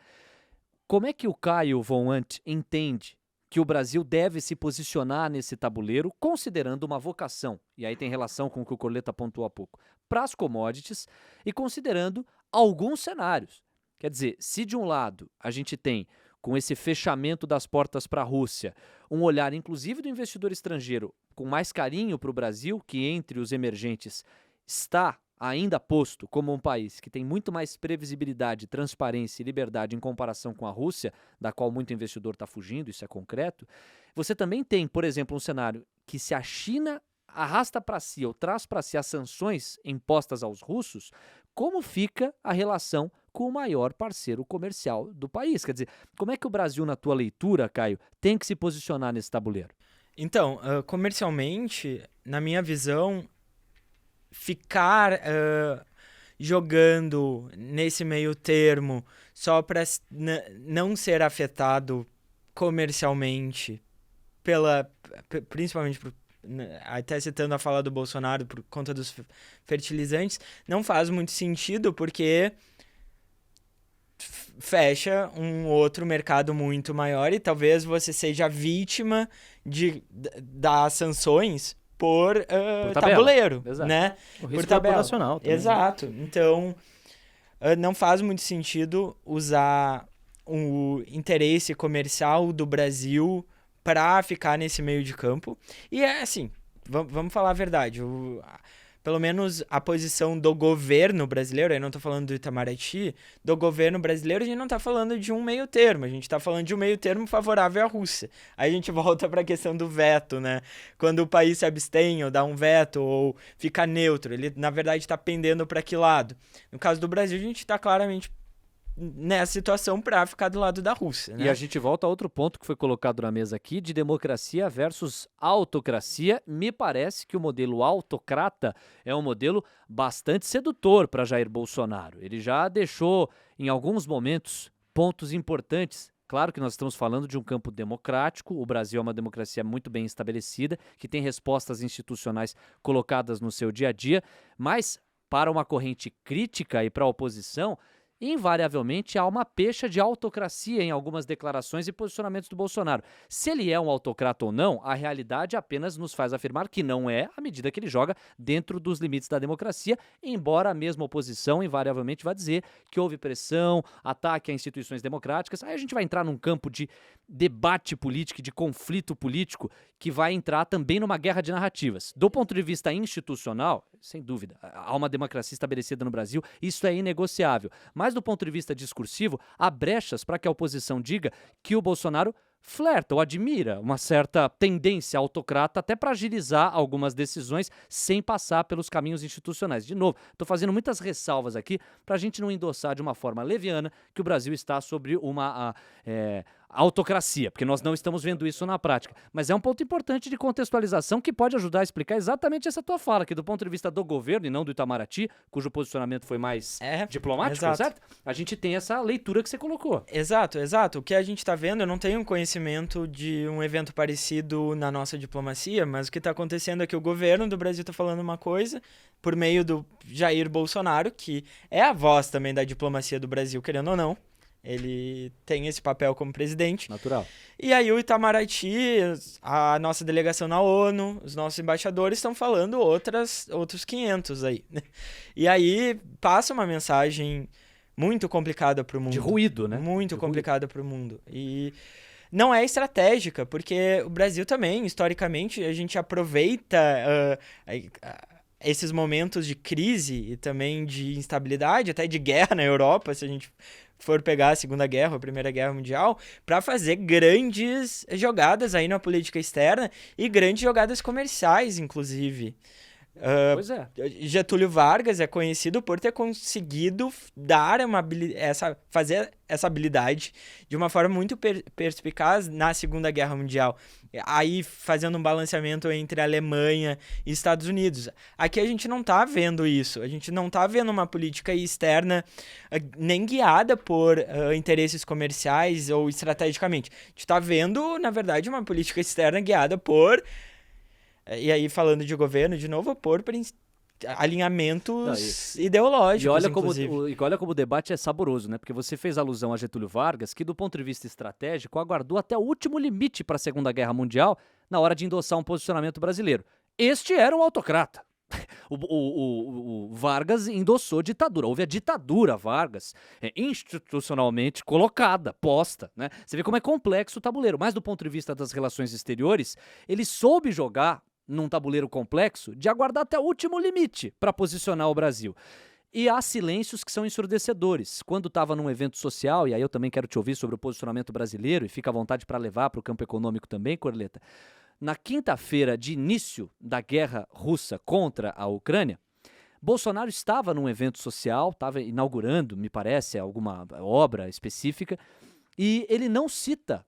Como é que o Caio von Ant entende que o Brasil deve se posicionar nesse tabuleiro, considerando uma vocação, e aí tem relação com o que o Corleto apontou há pouco, para as commodities e considerando alguns cenários. Quer dizer, se de um lado a gente tem, com esse fechamento das portas para a Rússia, um olhar inclusive do investidor estrangeiro com mais carinho para o Brasil, que entre os emergentes está ainda posto como um país que tem muito mais previsibilidade, transparência e liberdade em comparação com a Rússia, da qual muito investidor está fugindo, isso é concreto, você também tem, por exemplo, um cenário que se a China arrasta para si ou traz para si as sanções impostas aos russos, como fica a relação com o maior parceiro comercial do país? Quer dizer, como é que o Brasil, na tua leitura, Caio, tem que se posicionar nesse tabuleiro? Então, comercialmente, na minha visão, ficar jogando nesse meio termo só para não ser afetado comercialmente principalmente até citando a fala do Bolsonaro por conta dos fertilizantes, não faz muito sentido, porque fecha um outro mercado muito maior e talvez você seja vítima das sanções por tabuleiro, exato. Né? O risco por tabela. operacional também. Exato. Então, não faz muito sentido usar o interesse comercial do Brasil para ficar nesse meio de campo. E é assim, vamos falar a verdade, pelo menos a posição do governo brasileiro, aí não estou falando do Itamaraty, do governo brasileiro, a gente não está falando de um meio termo, a gente está falando de um meio termo favorável à Rússia. Aí a gente volta para a questão do veto, né? Quando o país se abstém ou dá um veto ou fica neutro, ele na verdade está pendendo para que lado? No caso do Brasil, a gente está claramente nessa situação para ficar do lado da Rússia, né? E a gente volta a outro ponto que foi colocado na mesa aqui, de democracia versus autocracia. Me parece que o modelo autocrata é um modelo bastante sedutor para Jair Bolsonaro. Ele já deixou, em alguns momentos, pontos importantes. Claro que nós estamos falando de um campo democrático, o Brasil é uma democracia muito bem estabelecida, que tem respostas institucionais colocadas no seu dia a dia, mas para uma corrente crítica e para a oposição, invariavelmente há uma pecha de autocracia em algumas declarações e posicionamentos do Bolsonaro. Se ele é um autocrata ou não, a realidade apenas nos faz afirmar que não é, à medida que ele joga dentro dos limites da democracia, embora a mesma oposição invariavelmente vá dizer que houve pressão, ataque a instituições democráticas. Aí a gente vai entrar num campo de debate político, de conflito político, que vai entrar também numa guerra de narrativas. Do ponto de vista institucional, sem dúvida, há uma democracia estabelecida no Brasil, isso é inegociável. Mas do ponto de vista discursivo, há brechas para que a oposição diga que o Bolsonaro flerta ou admira uma certa tendência autocrata até para agilizar algumas decisões sem passar pelos caminhos institucionais. De novo, estou fazendo muitas ressalvas aqui para a gente não endossar de uma forma leviana que o Brasil está sobre uma autocracia, porque nós não estamos vendo isso na prática. Mas é um ponto importante de contextualização que pode ajudar a explicar exatamente essa tua fala, que do ponto de vista do governo e não do Itamaraty, cujo posicionamento foi mais diplomático, exato. certo? A gente tem essa leitura que você colocou. Exato, exato. O que a gente está vendo, eu não tenho conhecimento de um evento parecido na nossa diplomacia, mas o que está acontecendo é que o governo do Brasil está falando uma coisa por meio do Jair Bolsonaro, que é a voz também da diplomacia do Brasil, querendo ou não. Ele tem esse papel como presidente. Natural. E aí o Itamaraty, a nossa delegação na ONU, os nossos embaixadores estão falando outros 500 aí. E aí passa uma mensagem muito complicada para o mundo. De ruído, né? Muito complicada para o mundo. E não é estratégica, porque o Brasil também, historicamente, a gente aproveita esses momentos de crise e também de instabilidade, até de guerra na Europa, se a gente for pegar a Segunda Guerra ou a Primeira Guerra Mundial, para fazer grandes jogadas aí na política externa e grandes jogadas comerciais, inclusive. Pois é. Getúlio Vargas é conhecido por ter conseguido dar fazer essa habilidade de uma forma muito perspicaz na Segunda Guerra Mundial. Aí fazendo um balanceamento entre Alemanha e Estados Unidos. Aqui a gente não está vendo isso. A gente não está vendo uma política externa nem guiada por interesses comerciais ou estrategicamente. A gente está vendo, na verdade, uma política externa guiada por... E aí, falando de governo, de novo, por alinhamentos ideológicos, e olha como o debate é saboroso, né? Porque você fez alusão a Getúlio Vargas, que do ponto de vista estratégico aguardou até o último limite para a Segunda Guerra Mundial na hora de endossar um posicionamento brasileiro. Este era um autocrata. O Vargas endossou ditadura. Houve a ditadura Vargas, institucionalmente colocada, posta, né? Você vê como é complexo o tabuleiro. Mas do ponto de vista das relações exteriores, ele soube jogar num tabuleiro complexo de aguardar até o último limite para posicionar o Brasil. E há silêncios que são ensurdecedores. Quando estava num evento social, e aí eu também quero te ouvir sobre o posicionamento brasileiro, e fica à vontade para levar para o campo econômico também, Corleta. Na quinta-feira de início da guerra russa contra a Ucrânia, Bolsonaro estava num evento social, estava inaugurando, me parece, alguma obra específica, e ele não cita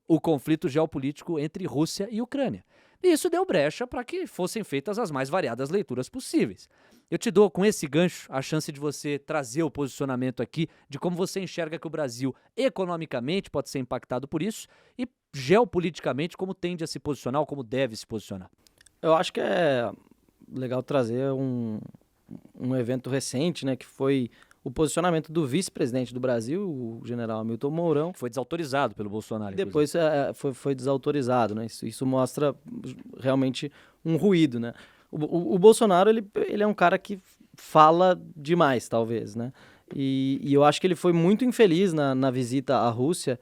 o conflito geopolítico entre Rússia e Ucrânia. E isso deu brecha para que fossem feitas as mais variadas leituras possíveis. Eu te dou, com esse gancho, a chance de você trazer o posicionamento aqui de como você enxerga que o Brasil, economicamente, pode ser impactado por isso e, geopoliticamente, como tende a se posicionar ou como deve se posicionar. Eu acho que é legal trazer um evento recente, né, que foi o posicionamento do vice-presidente do Brasil, o general Hamilton Mourão. Foi desautorizado pelo Bolsonaro. Depois foi desautorizado, né? Isso mostra realmente um ruído, né? O Bolsonaro, ele é um cara que fala demais, talvez, né? E eu acho que ele foi muito infeliz na visita à Rússia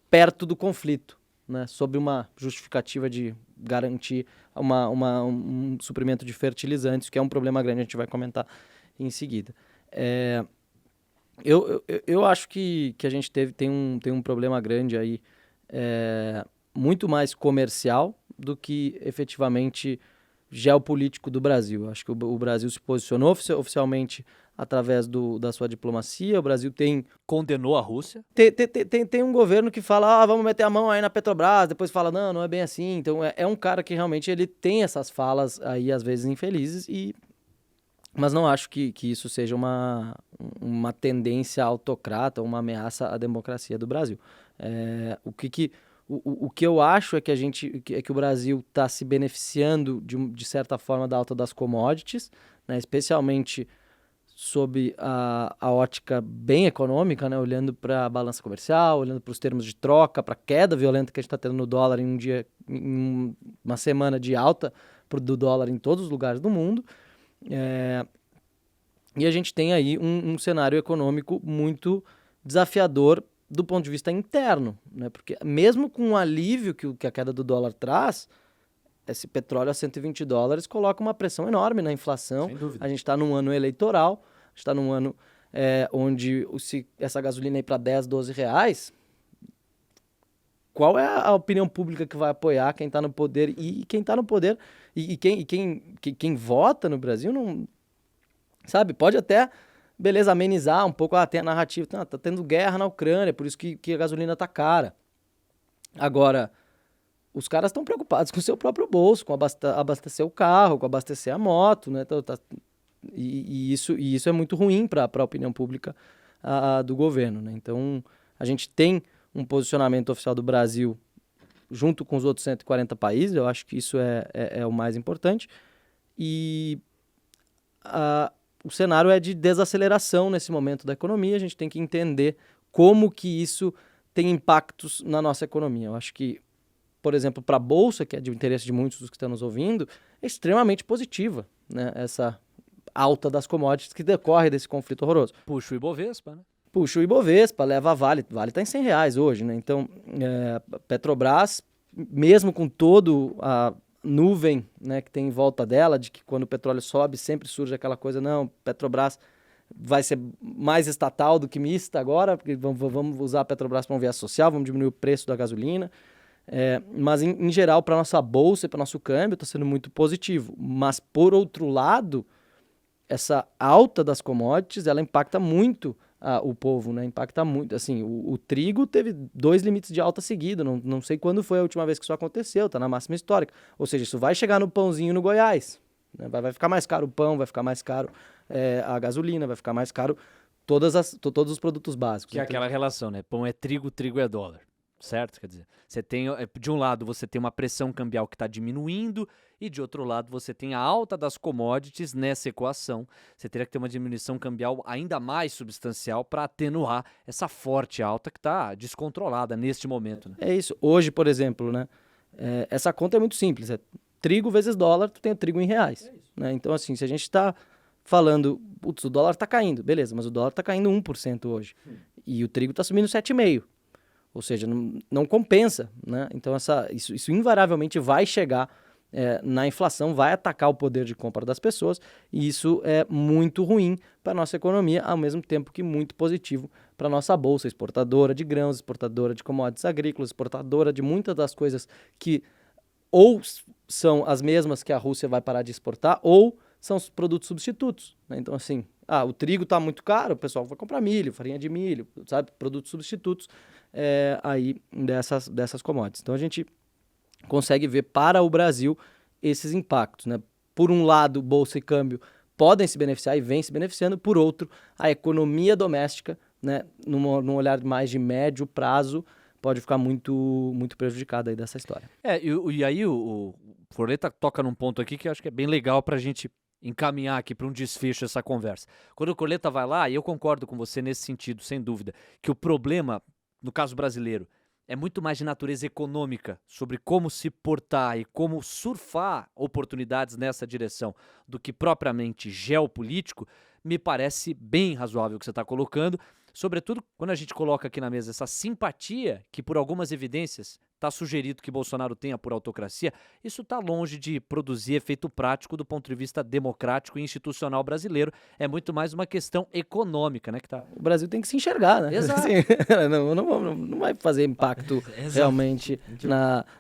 perto do conflito, né? Sob uma justificativa de garantir um suprimento de fertilizantes, que é um problema grande, a gente vai comentar em seguida. Eu acho que a gente tem um problema grande aí, muito mais comercial do que efetivamente geopolítico do Brasil. Eu acho que o Brasil se posicionou oficialmente através da sua diplomacia. O Brasil condenou a Rússia. Tem um governo que fala, vamos meter a mão aí na Petrobras, depois fala, não é bem assim. Então é um cara que realmente ele tem essas falas aí, às vezes infelizes, mas não acho que isso seja uma tendência autocrata, uma ameaça à democracia do Brasil. O que eu acho é que o Brasil está se beneficiando de certa forma da alta das commodities, né, especialmente sob a ótica bem econômica, né, olhando para a balança comercial, olhando para os termos de troca, para a queda violenta que a gente está tendo no dólar em uma semana de alta do dólar em todos os lugares do mundo. E a gente tem aí um cenário econômico muito desafiador do ponto de vista interno, né? Porque mesmo com o alívio que a queda do dólar traz, esse petróleo a $120 coloca uma pressão enorme na inflação. Sem dúvida. A gente está num ano eleitoral, a gente está num ano onde se essa gasolina ir para 10, 12 reais, qual é a opinião pública que vai apoiar quem está no poder e quem está no poder e quem vota no Brasil não, sabe, pode até, beleza, amenizar um pouco, tem a narrativa, tá tendo guerra na Ucrânia, por isso que a gasolina tá cara. Agora, os caras estão preocupados com o seu próprio bolso, com abastecer o carro, com abastecer a moto, né? E isso é muito ruim para a opinião pública do governo, né? Então, a gente tem um posicionamento oficial do Brasil junto com os outros 140 países, eu acho que isso é o mais importante. E o cenário é de desaceleração nesse momento da economia, a gente tem que entender como que isso tem impactos na nossa economia. Eu acho que, por exemplo, para a Bolsa, que é de interesse de muitos dos que estão nos ouvindo, é extremamente positiva, né, essa alta das commodities que decorre desse conflito horroroso. Puxa o Ibovespa, né? Puxa o Ibovespa, leva a Vale está em R$100 hoje, né? Então, Petrobras, mesmo com todo a nuvem, né, que tem em volta dela, de que quando o petróleo sobe sempre surge aquela coisa, não, Petrobras vai ser mais estatal do que mista agora, porque vamos usar a Petrobras para um viés social, vamos diminuir o preço da gasolina, mas em geral para a nossa bolsa e para o nosso câmbio está sendo muito positivo, mas por outro lado, essa alta das commodities, ela impacta muito o povo, né? Impacta muito, assim, o trigo teve 2 limites de alta seguidos, não sei quando foi a última vez que isso aconteceu, está na máxima histórica, ou seja, isso vai chegar no pãozinho no Goiás, né? Vai ficar mais caro o pão, vai ficar mais caro a gasolina, vai ficar mais caro todos os produtos básicos. Que é aquela relação, né? Pão é trigo, trigo é dólar, certo? Quer dizer, você tem, de um lado você tem uma pressão cambial que está diminuindo e de outro lado você tem a alta das commodities nessa equação. Você teria que ter uma diminuição cambial ainda mais substancial para atenuar essa forte alta que está descontrolada neste momento, né? É isso. Hoje, por exemplo, né? Essa conta é muito simples. É trigo vezes dólar, tu tem o trigo em reais. Né? Então, assim, se a gente está falando, putz, o dólar está caindo, beleza, mas o dólar está caindo 1% hoje. E o trigo está subindo 7,5%. Ou seja, não compensa, né? Então, isso invariavelmente vai chegar na inflação, vai atacar o poder de compra das pessoas, e isso é muito ruim para a nossa economia, ao mesmo tempo que muito positivo para a nossa bolsa, exportadora de grãos, exportadora de commodities agrícolas, exportadora de muitas das coisas que ou são as mesmas que a Rússia vai parar de exportar, ou são os produtos substitutos, né? Então, assim, o trigo está muito caro, o pessoal vai comprar milho, farinha de milho, sabe? Produtos substitutos aí dessas commodities. Então, a gente consegue ver para o Brasil esses impactos, né? Por um lado, bolsa e câmbio podem se beneficiar e vêm se beneficiando, por outro, a economia doméstica, né, num olhar mais de médio prazo, pode ficar muito, muito prejudicada aí dessa história. E aí o Forleta toca num ponto aqui que eu acho que é bem legal para a gente encaminhar aqui para um desfecho dessa conversa. Quando o Forleta vai lá, e eu concordo com você nesse sentido, sem dúvida, que o problema, no caso brasileiro, é muito mais de natureza econômica, sobre como se portar e como surfar oportunidades nessa direção, do que propriamente geopolítico, me parece bem razoável o que você está colocando, sobretudo quando a gente coloca aqui na mesa essa simpatia que, por algumas evidências, está sugerido que Bolsonaro tenha por autocracia. Isso está longe de produzir efeito prático do ponto de vista democrático e institucional brasileiro. É muito mais uma questão econômica, né? O Brasil tem que se enxergar, né? Exato. Assim, não vai fazer impacto realmente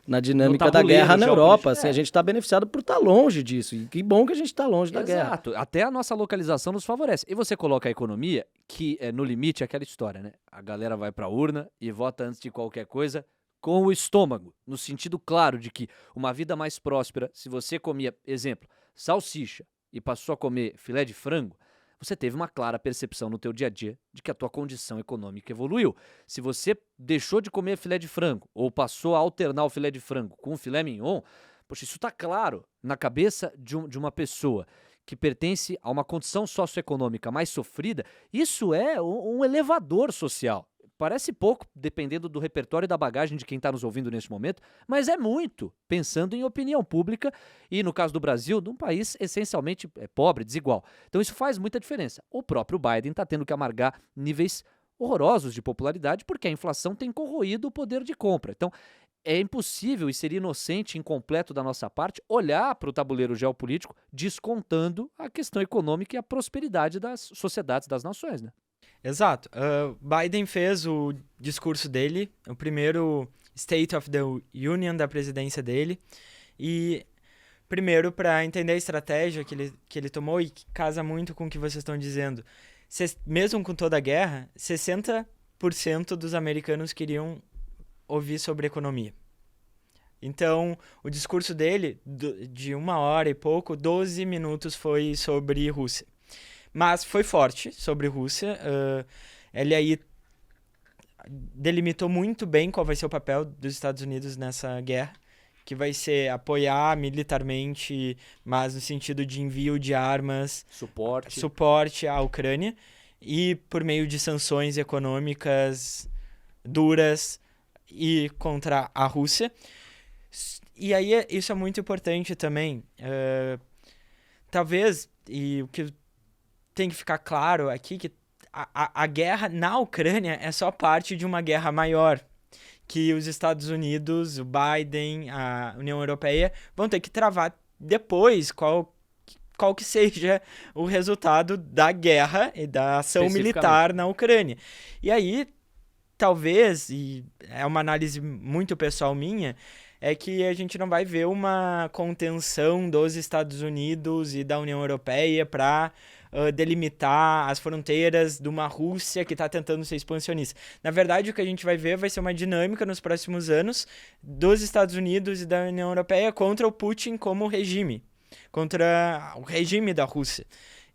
na dinâmica da guerra na Europa. Assim, a gente está beneficiado por estar longe disso. E que bom que a gente está longe da guerra. Exato. Até a nossa localização nos favorece. E você coloca a economia, que no limite é aquela história, né? A galera vai para a urna e vota antes de qualquer coisa com o estômago, no sentido claro de que uma vida mais próspera, se você comia, exemplo, salsicha e passou a comer filé de frango, você teve uma clara percepção no teu dia a dia de que a tua condição econômica evoluiu. Se você deixou de comer filé de frango ou passou a alternar o filé de frango com o filé mignon, poxa, isso está claro na cabeça de uma pessoa que pertence a uma condição socioeconômica mais sofrida. Isso é um elevador social. Parece pouco, dependendo do repertório e da bagagem de quem está nos ouvindo neste momento, mas é muito, pensando em opinião pública e, no caso do Brasil, de um país essencialmente pobre, desigual. Então isso faz muita diferença. O próprio Biden está tendo que amargar níveis horrorosos de popularidade porque a inflação tem corroído o poder de compra. Então é impossível e seria inocente e incompleto da nossa parte olhar para o tabuleiro geopolítico descontando a questão econômica e a prosperidade das sociedades, das nações, né? Exato. Biden fez o discurso dele, o primeiro State of the Union da presidência dele. E, primeiro, para entender a estratégia que ele tomou e que casa muito com o que vocês estão dizendo, mesmo com toda a guerra, 60% dos americanos queriam ouvir sobre economia. Então, o discurso dele, de 1 hora e pouco, 12 minutos foi sobre Rússia. Mas foi forte sobre Rússia. Ele aí delimitou muito bem qual vai ser o papel dos Estados Unidos nessa guerra, que vai ser apoiar militarmente, mas no sentido de envio de armas, suporte à Ucrânia, e por meio de sanções econômicas duras e contra a Rússia. E aí isso é muito importante também. Talvez, e o que tem que ficar claro aqui, que a guerra na Ucrânia é só parte de uma guerra maior, que os Estados Unidos, o Biden, a União Europeia vão ter que travar depois qual que seja o resultado da guerra e da ação militar na Ucrânia. E aí, talvez, e é uma análise muito pessoal minha, é que a gente não vai ver uma contenção dos Estados Unidos e da União Europeia para delimitar as fronteiras de uma Rússia que está tentando ser expansionista. Na verdade, o que a gente vai ver vai ser uma dinâmica nos próximos anos dos Estados Unidos e da União Europeia contra o Putin como regime, contra o regime da Rússia.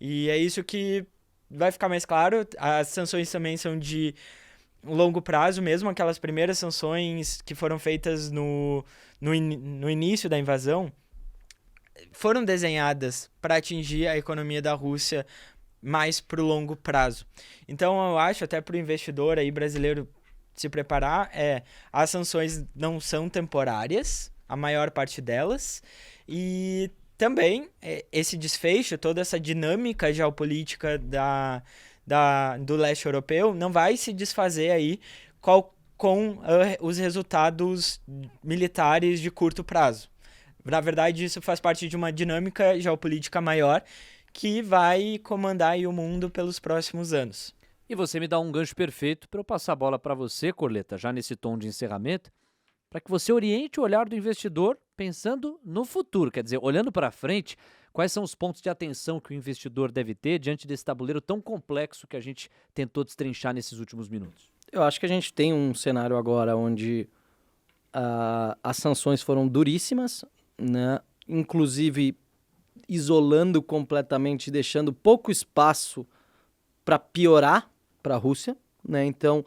E é isso que vai ficar mais claro. As sanções também são de longo prazo, mesmo aquelas primeiras sanções que foram feitas no início da invasão, foram desenhadas para atingir a economia da Rússia mais para o longo prazo. Então, eu acho, até para o investidor aí brasileiro se preparar, as sanções não são temporárias, a maior parte delas, e também esse desfecho, toda essa dinâmica geopolítica do leste europeu não vai se desfazer aí com os resultados militares de curto prazo. Na verdade, isso faz parte de uma dinâmica geopolítica maior que vai comandar aí o mundo pelos próximos anos. E você me dá um gancho perfeito para eu passar a bola para você, Corleta, já nesse tom de encerramento, para que você oriente o olhar do investidor pensando no futuro, quer dizer, olhando para frente, quais são os pontos de atenção que o investidor deve ter diante desse tabuleiro tão complexo que a gente tentou destrinchar nesses últimos minutos? Eu acho que a gente tem um cenário agora onde as sanções foram duríssimas, né? Inclusive isolando completamente, deixando pouco espaço para piorar para a Rússia, né? Então,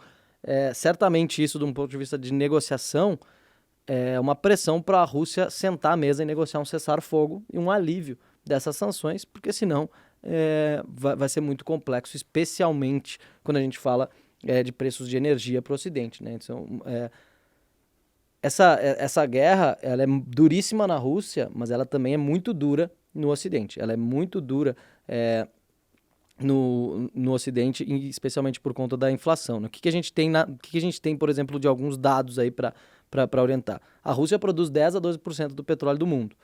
certamente isso, de um ponto de vista de negociação, é uma pressão para a Rússia sentar à mesa e negociar um cessar-fogo e um alívio dessas sanções, porque senão vai ser muito complexo, especialmente quando a gente fala de preços de energia para o Ocidente, né? Então, essa guerra, ela é duríssima na Rússia, mas ela também é muito dura no Ocidente. Ela é muito dura no Ocidente, especialmente por conta da inflação, né? O que a gente tem, por exemplo, de alguns dados aí para orientar? A Rússia produz 10 a 12% do petróleo do mundo.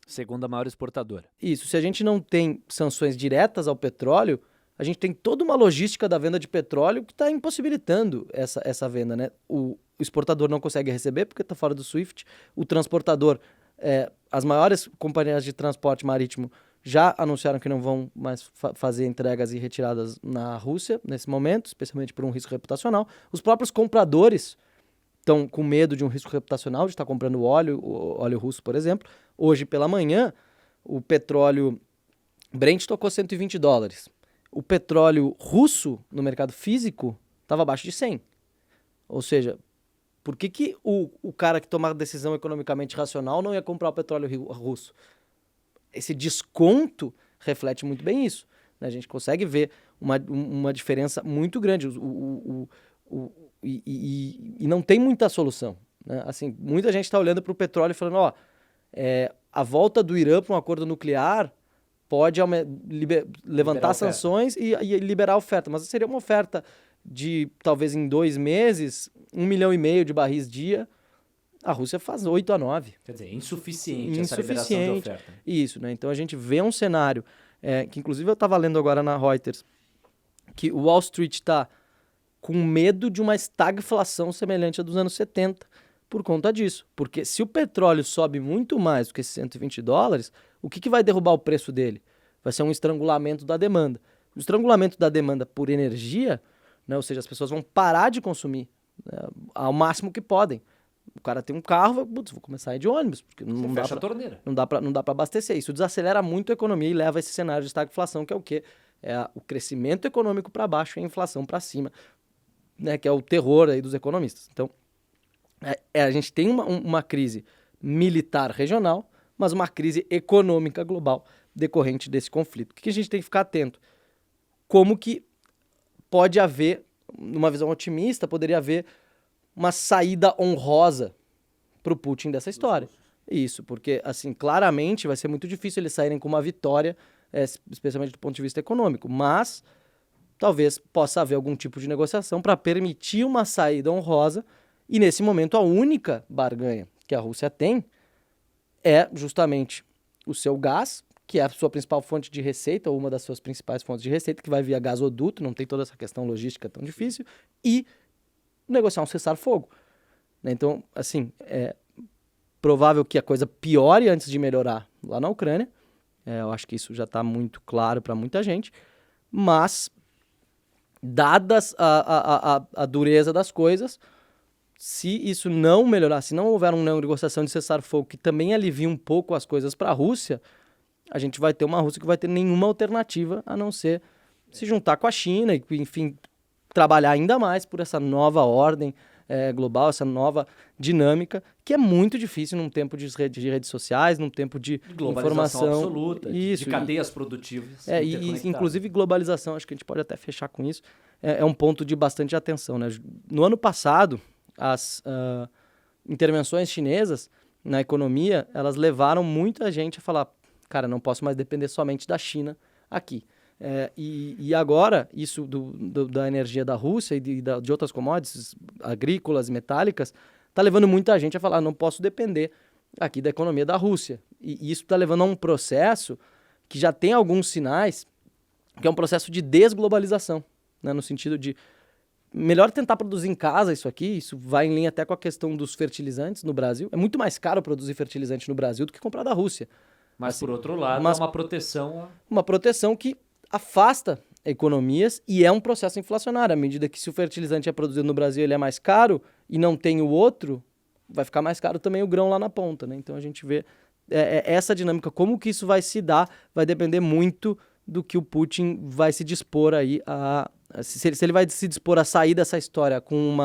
Segunda maior exportadora. Isso. Se a gente não tem sanções diretas ao petróleo, a gente tem toda uma logística da venda de petróleo que está impossibilitando essa venda, né? O exportador não consegue receber porque está fora do SWIFT. O transportador, as maiores companhias de transporte marítimo já anunciaram que não vão mais fazer entregas e retiradas na Rússia nesse momento, especialmente por um risco reputacional. Os próprios compradores estão com medo de um risco reputacional, de estar comprando óleo russo, por exemplo. Hoje pela manhã, o petróleo Brent tocou $120. O petróleo russo no mercado físico estava abaixo de 100. Ou seja, por que o cara que toma a decisão economicamente racional não ia comprar o petróleo russo? Esse desconto reflete muito bem isso, né? A gente consegue ver uma diferença muito grande e não tem muita solução, né? Assim, muita gente está olhando para o petróleo e falando, a volta do Irã para um acordo nuclear pode levantar sanções e liberar a oferta, mas seria uma oferta de, talvez em 2 meses, 1,5 milhão de barris dia. A Rússia faz 8 a 9. Quer dizer, insuficiente essa liberação de oferta. Isso, né? Então a gente vê um cenário, que inclusive eu estava lendo agora na Reuters, que o Wall Street está com medo de uma estagflação semelhante à dos anos 70 por conta disso. Porque se o petróleo sobe muito mais do que esses $120, o que vai derrubar o preço dele? Vai ser um estrangulamento da demanda. O estrangulamento da demanda por energia, né, ou seja, as pessoas vão parar de consumir, né, ao máximo que podem. O cara tem um carro, vou começar a ir de ônibus, porque não dá Fecha a pra, torneira. não dá para abastecer. Isso desacelera muito a economia e leva a esse cenário de estagflação, que é o quê? O crescimento econômico para baixo e a inflação para cima, né, que é o terror aí dos economistas. Então, a gente tem uma crise militar regional, mas uma crise econômica global decorrente desse conflito. O que a gente tem que ficar atento? Como que pode haver, numa visão otimista, poderia haver uma saída honrosa para o Putin dessa história. Isso, porque, assim, claramente vai ser muito difícil eles saírem com uma vitória, especialmente do ponto de vista econômico, mas talvez possa haver algum tipo de negociação para permitir uma saída honrosa, e nesse momento a única barganha que a Rússia tem é justamente o seu gás, que é a sua principal fonte de receita, ou uma das suas principais fontes de receita, que vai via gasoduto, não tem toda essa questão logística tão difícil, e negociar um cessar-fogo. Então, assim, é provável que a coisa piore antes de melhorar lá na Ucrânia. Eu acho que isso já está muito claro para muita gente, mas, dadas a dureza das coisas, se isso não melhorar, se não houver uma negociação de cessar-fogo que também alivie um pouco as coisas para a Rússia, a gente vai ter uma Rússia que vai ter nenhuma alternativa a não ser se juntar com a China e, enfim, trabalhar ainda mais por essa nova ordem global, essa nova dinâmica, que é muito difícil num tempo de redes sociais, num tempo de globalização informação absoluta, isso, de cadeias produtivas. E inclusive globalização, acho que a gente pode até fechar com isso, é um ponto de bastante atenção, né? No ano passado, as intervenções chinesas na economia, elas levaram muita gente a falar, cara, não posso mais depender somente da China aqui. E agora, isso da energia da Rússia e de outras commodities agrícolas e metálicas, está levando muita gente a falar, não posso depender aqui da economia da Rússia. E isso está levando a um processo que já tem alguns sinais, que é um processo de desglobalização, né, no sentido de melhor tentar produzir em casa isso vai em linha até com a questão dos fertilizantes no Brasil. É muito mais caro produzir fertilizante no Brasil do que comprar da Rússia. Mas, assim, por outro lado, é uma proteção... Uma proteção que afasta economias e é um processo inflacionário. À medida que se o fertilizante é produzido no Brasil ele é mais caro e não tem o outro, vai ficar mais caro também o grão lá na ponta, né? Então a gente vê essa dinâmica, como que isso vai se dar, vai depender muito do que o Putin vai se dispor aí a... Se ele vai se dispor a sair dessa história com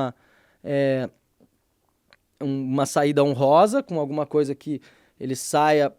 uma saída honrosa, com alguma coisa que ele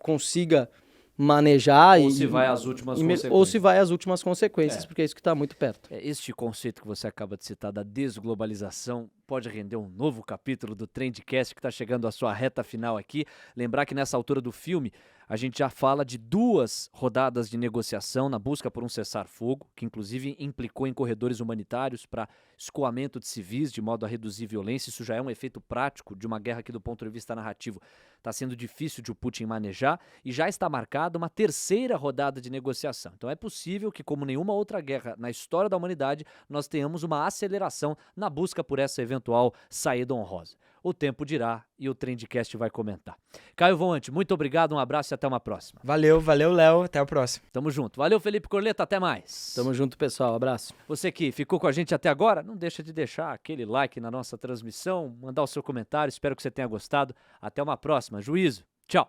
consiga manejar ou se vai às últimas consequências. Ou se vai às últimas consequências, porque é isso que está muito perto. Este conceito que você acaba de citar da desglobalização pode render um novo capítulo do Trendcast que está chegando à sua reta final aqui. Lembrar que nessa altura do filme a gente já fala de 2 rodadas de negociação na busca por um cessar-fogo, que inclusive implicou em corredores humanitários para escoamento de civis de modo a reduzir violência. Isso já é um efeito prático de uma guerra que, do ponto de vista narrativo, está sendo difícil de o Putin manejar, e já está marcada uma 3ª rodada de negociação. Então é possível que, como nenhuma outra guerra na história da humanidade, nós tenhamos uma aceleração na busca por essa eventual saída honrosa. O tempo dirá e o Trendcast vai comentar. Caio Voante, muito obrigado, um abraço e até uma próxima. Valeu, Léo, até a próxima. Tamo junto. Valeu, Felipe Corleta, até mais. Tamo junto, pessoal, abraço. Você que ficou com a gente até agora, não deixa de deixar aquele like na nossa transmissão, mandar o seu comentário, espero que você tenha gostado. Até uma próxima. Juízo. Tchau.